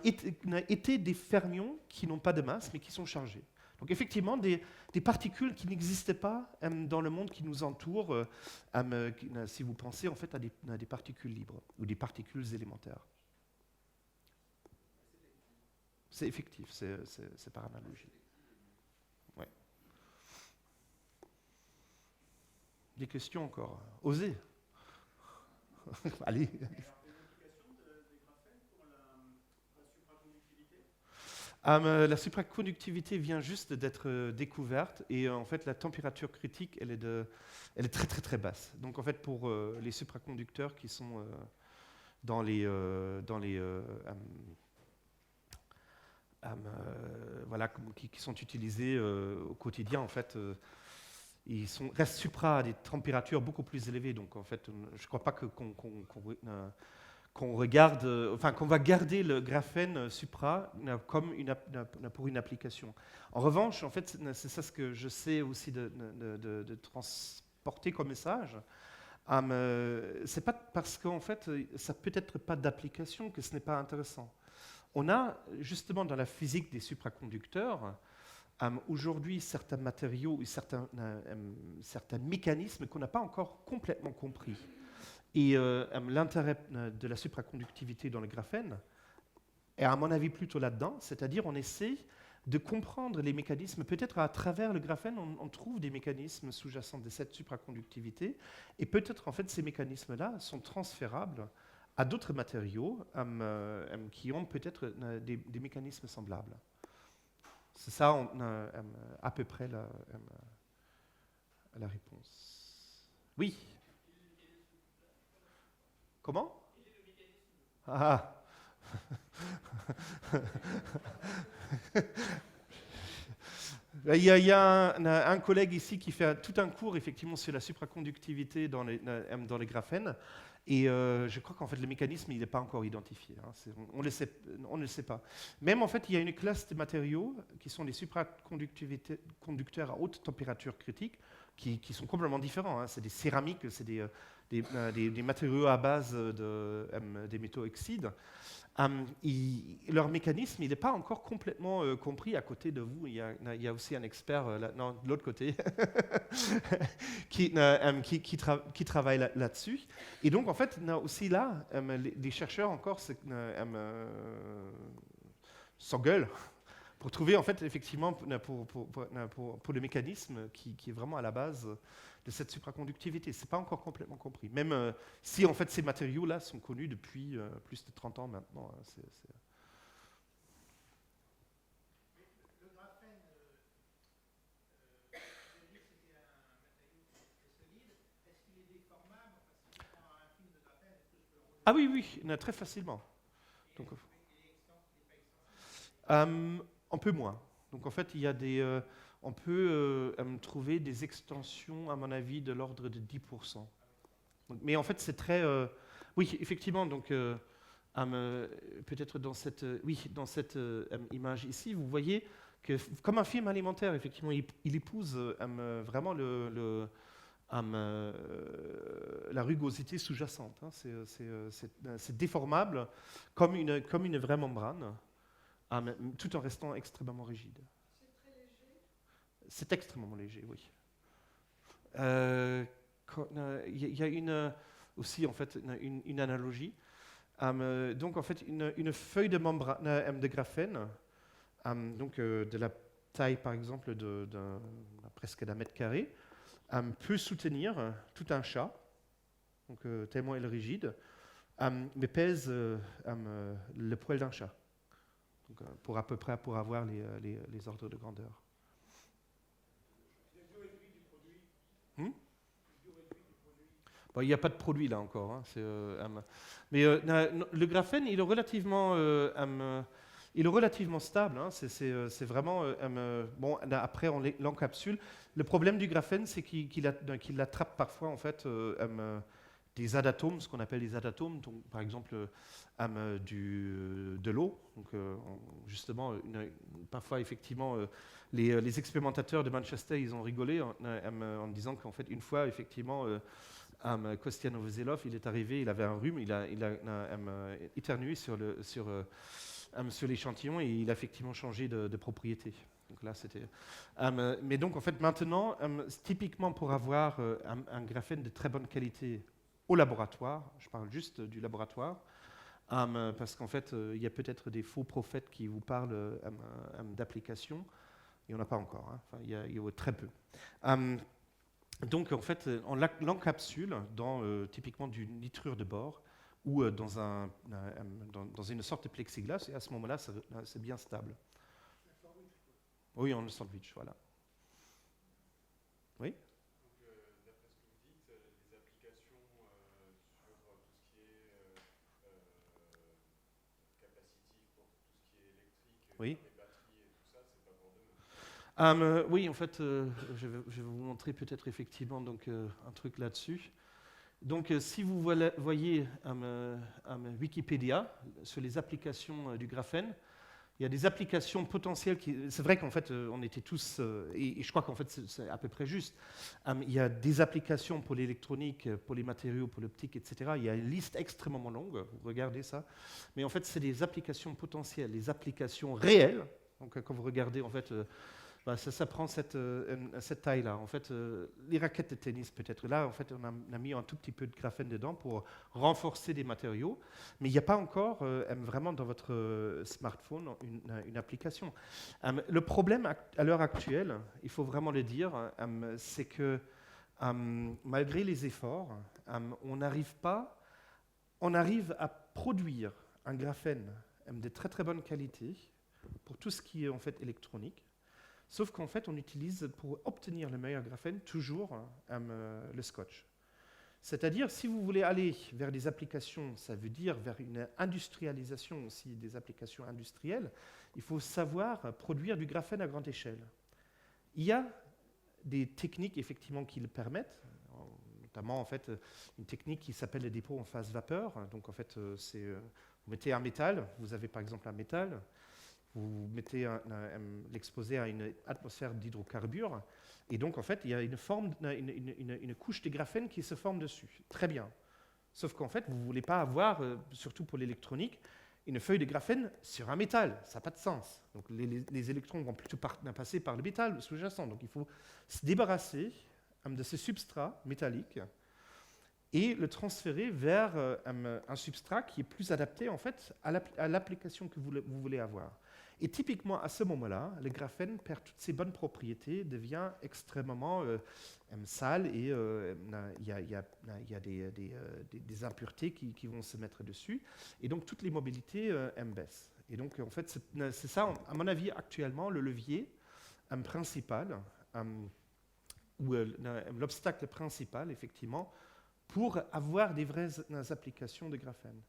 étaient des fermions qui n'ont pas de masse, mais qui sont chargés. Donc effectivement, des particules qui n'existaient pas dans le monde qui nous entoure, si vous pensez en fait à des particules libres ou des particules élémentaires. C'est effectif, c'est par analogie. Ouais. Des questions encore? Osez. Allez. La supraconductivité vient juste d'être découverte et en fait la température critique elle est très très très basse. Donc en fait pour les supraconducteurs qui sont voilà, qui sont utilisés au quotidien en fait ils restent supra à des températures beaucoup plus élevées. Donc en fait je ne crois pas qu'on regarde, qu'on va garder le graphène supra comme pour une application. En revanche, en fait, c'est ça ce que je sais aussi de transporter comme message. C'est pas parce qu'en fait, ça peut être pas d'application que ce n'est pas intéressant. On a justement dans la physique des supraconducteurs aujourd'hui certains matériaux et certains mécanismes qu'on n'a pas encore complètement compris. Et l'intérêt de la supraconductivité dans le graphène est, à mon avis, plutôt là-dedans, c'est-à-dire on essaie de comprendre les mécanismes. Peut-être à travers le graphène, on trouve des mécanismes sous-jacents de cette supraconductivité, et peut-être en fait ces mécanismes-là sont transférables à d'autres matériaux qui ont peut-être des mécanismes semblables. C'est ça à peu près la réponse. Oui. Comment? Ah. Il y a un collègue ici qui fait tout un cours effectivement sur la supraconductivité dans les graphènes. Et je crois qu'en fait le mécanisme il n'est pas encore identifié. On ne le sait pas. Même en fait il y a une classe de matériaux qui sont les supraconducteurs à haute température critique qui sont complètement différents. C'est des céramiques, c'est des matériaux à base des métaux oxydes. Leur mécanisme, il n'est pas encore complètement compris. À côté de vous, il y a aussi un expert, de l'autre côté, qui travaille là-dessus. Et donc, en fait, aussi là, les chercheurs encore s'engueulent pour trouver, en fait, effectivement, pour le mécanisme qui est vraiment à la base de cette supraconductivité. Ce n'est pas encore complètement compris. Même si, en fait, ces matériaux-là sont connus depuis plus de 30 ans maintenant. Le graphène, c'était un matériau très solide. Est-ce qu'il est déformable? Si je prends un film de graphène, est-ce que je peux le refaire? Ah oui, très facilement. Donc, un peu moins. Donc en fait, il y a on peut trouver des extensions, à mon avis, de l'ordre de 10%. Donc, mais en fait, c'est très... oui, effectivement, donc peut-être dans cette image ici, vous voyez que, comme un film alimentaire, effectivement, il épouse vraiment la rugosité sous-jacente. C'est déformable comme une vraie membrane. Tout en restant extrêmement rigide. C'est très léger? C'est extrêmement léger, oui. Il y a aussi en fait une analogie. Donc en fait une feuille de membrane de graphène, donc de la taille par exemple presque d'un mètre carré, peut soutenir tout un chat, donc tellement elle est rigide, mais pèse le poil d'un chat. Donc, pour à peu près pour avoir les ordres de grandeur. Hmm? Bon, il n'y a pas de produit là encore. Hein, mais le graphène, il est relativement stable. Hein, c'est vraiment. Bon, après, on l'encapsule. Le problème du graphène, c'est qu'il attrape parfois en fait des adatomes, ce qu'on appelle des adatomes, donc, par exemple de l'eau. Donc, justement, parfois, effectivement, les expérimentateurs de Manchester, ils ont rigolé en disant qu'en fait, une fois, effectivement, Kostya Novoselov, il est arrivé, il avait un rhume, il a éternué sur l'échantillon et il a effectivement changé de propriété. Donc là, c'était. Mais donc, en fait, maintenant, typiquement pour avoir un graphène de très bonne qualité au laboratoire, je parle juste du laboratoire, parce qu'en fait, il y a peut-être des faux prophètes qui vous parlent d'applications. Il n'y en a pas encore. Hein. Enfin, il y a très peu. Donc, en fait, on l'encapsule dans typiquement du nitrure de bore ou dans une sorte de plexiglas, et à ce moment-là, c'est bien stable. Oui, en sandwich, voilà. Oui. Donc, d'après ce que vous dites, les applications sur tout ce qui est capacitif pour tout ce qui est électrique, Oui. les batteries et tout ça, c'est pas pour demain. Oui, en fait, je vais vous montrer peut-être effectivement donc, un truc là-dessus. Donc, si vous voyez Wikipédia sur les applications du graphène, il y a des applications potentielles c'est vrai qu'en fait, on était tous, et je crois qu'en fait, c'est à peu près juste. Il y a des applications pour l'électronique, pour les matériaux, pour l'optique, etc. Il y a une liste extrêmement longue, vous regardez ça. Mais en fait, c'est des applications potentielles, les applications réelles. Donc, quand vous regardez, en fait, ça prend cette taille-là. En fait, les raquettes de tennis, peut-être. Là, en fait, on a mis un tout petit peu de graphène dedans pour renforcer des matériaux. Mais il n'y a pas encore vraiment dans votre smartphone une application. Le problème à l'heure actuelle, il faut vraiment le dire, c'est que malgré les efforts, on arrive à produire un graphène de très très bonne qualité pour tout ce qui est en fait électronique. Sauf qu'en fait, on utilise, pour obtenir le meilleur graphène, toujours le scotch. C'est-à-dire, si vous voulez aller vers des applications, ça veut dire vers une industrialisation aussi des applications industrielles, il faut savoir produire du graphène à grande échelle. Il y a des techniques, effectivement, qui le permettent, notamment, en fait, une technique qui s'appelle le dépôt en phase vapeur. Donc, en fait, vous mettez un métal, vous avez par exemple un métal, vous mettez l'exposé à une atmosphère d'hydrocarbures, et donc en fait il y a une couche de graphène qui se forme dessus. Très bien. Sauf qu'en fait vous ne voulez pas avoir, surtout pour l'électronique, une feuille de graphène sur un métal. Ça n'a pas de sens. Donc les électrons vont plutôt passer par le métal sous-jacent. Donc il faut se débarrasser de ce substrat métallique et le transférer vers un substrat qui est plus adapté en fait à l'application que vous voulez avoir. Et typiquement, à ce moment-là, le graphène perd toutes ses bonnes propriétés, devient extrêmement sale et il y a des impuretés qui vont se mettre dessus. Et donc, toutes les mobilités baissent. Et donc, en fait, c'est ça, à mon avis, actuellement, le levier principal, ou l'obstacle principal, effectivement, pour avoir des vraies applications de graphène.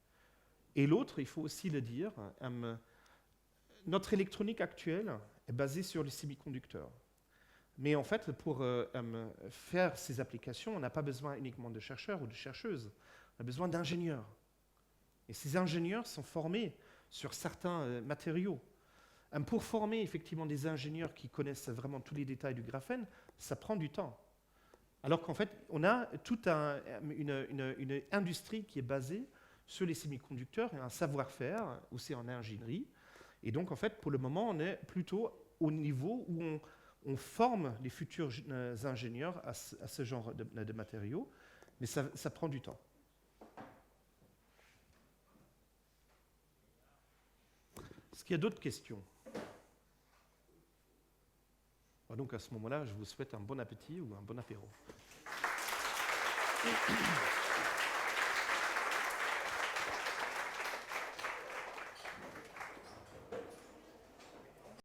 Et l'autre, il faut aussi le dire, notre électronique actuelle est basée sur les semi-conducteurs. Mais en fait, pour faire ces applications, on n'a pas besoin uniquement de chercheurs ou de chercheuses, on a besoin d'ingénieurs. Et ces ingénieurs sont formés sur certains matériaux. Pour former effectivement des ingénieurs qui connaissent vraiment tous les détails du graphène, ça prend du temps. Alors qu'en fait, on a toute une industrie qui est basée sur les semi-conducteurs et un savoir-faire aussi en ingénierie. Et donc, en fait, pour le moment, on est plutôt au niveau où on forme les futurs ingénieurs à ce genre de matériaux, mais ça prend du temps. Est-ce qu'il y a d'autres questions ? Donc, à ce moment-là, je vous souhaite un bon appétit ou un bon apéro.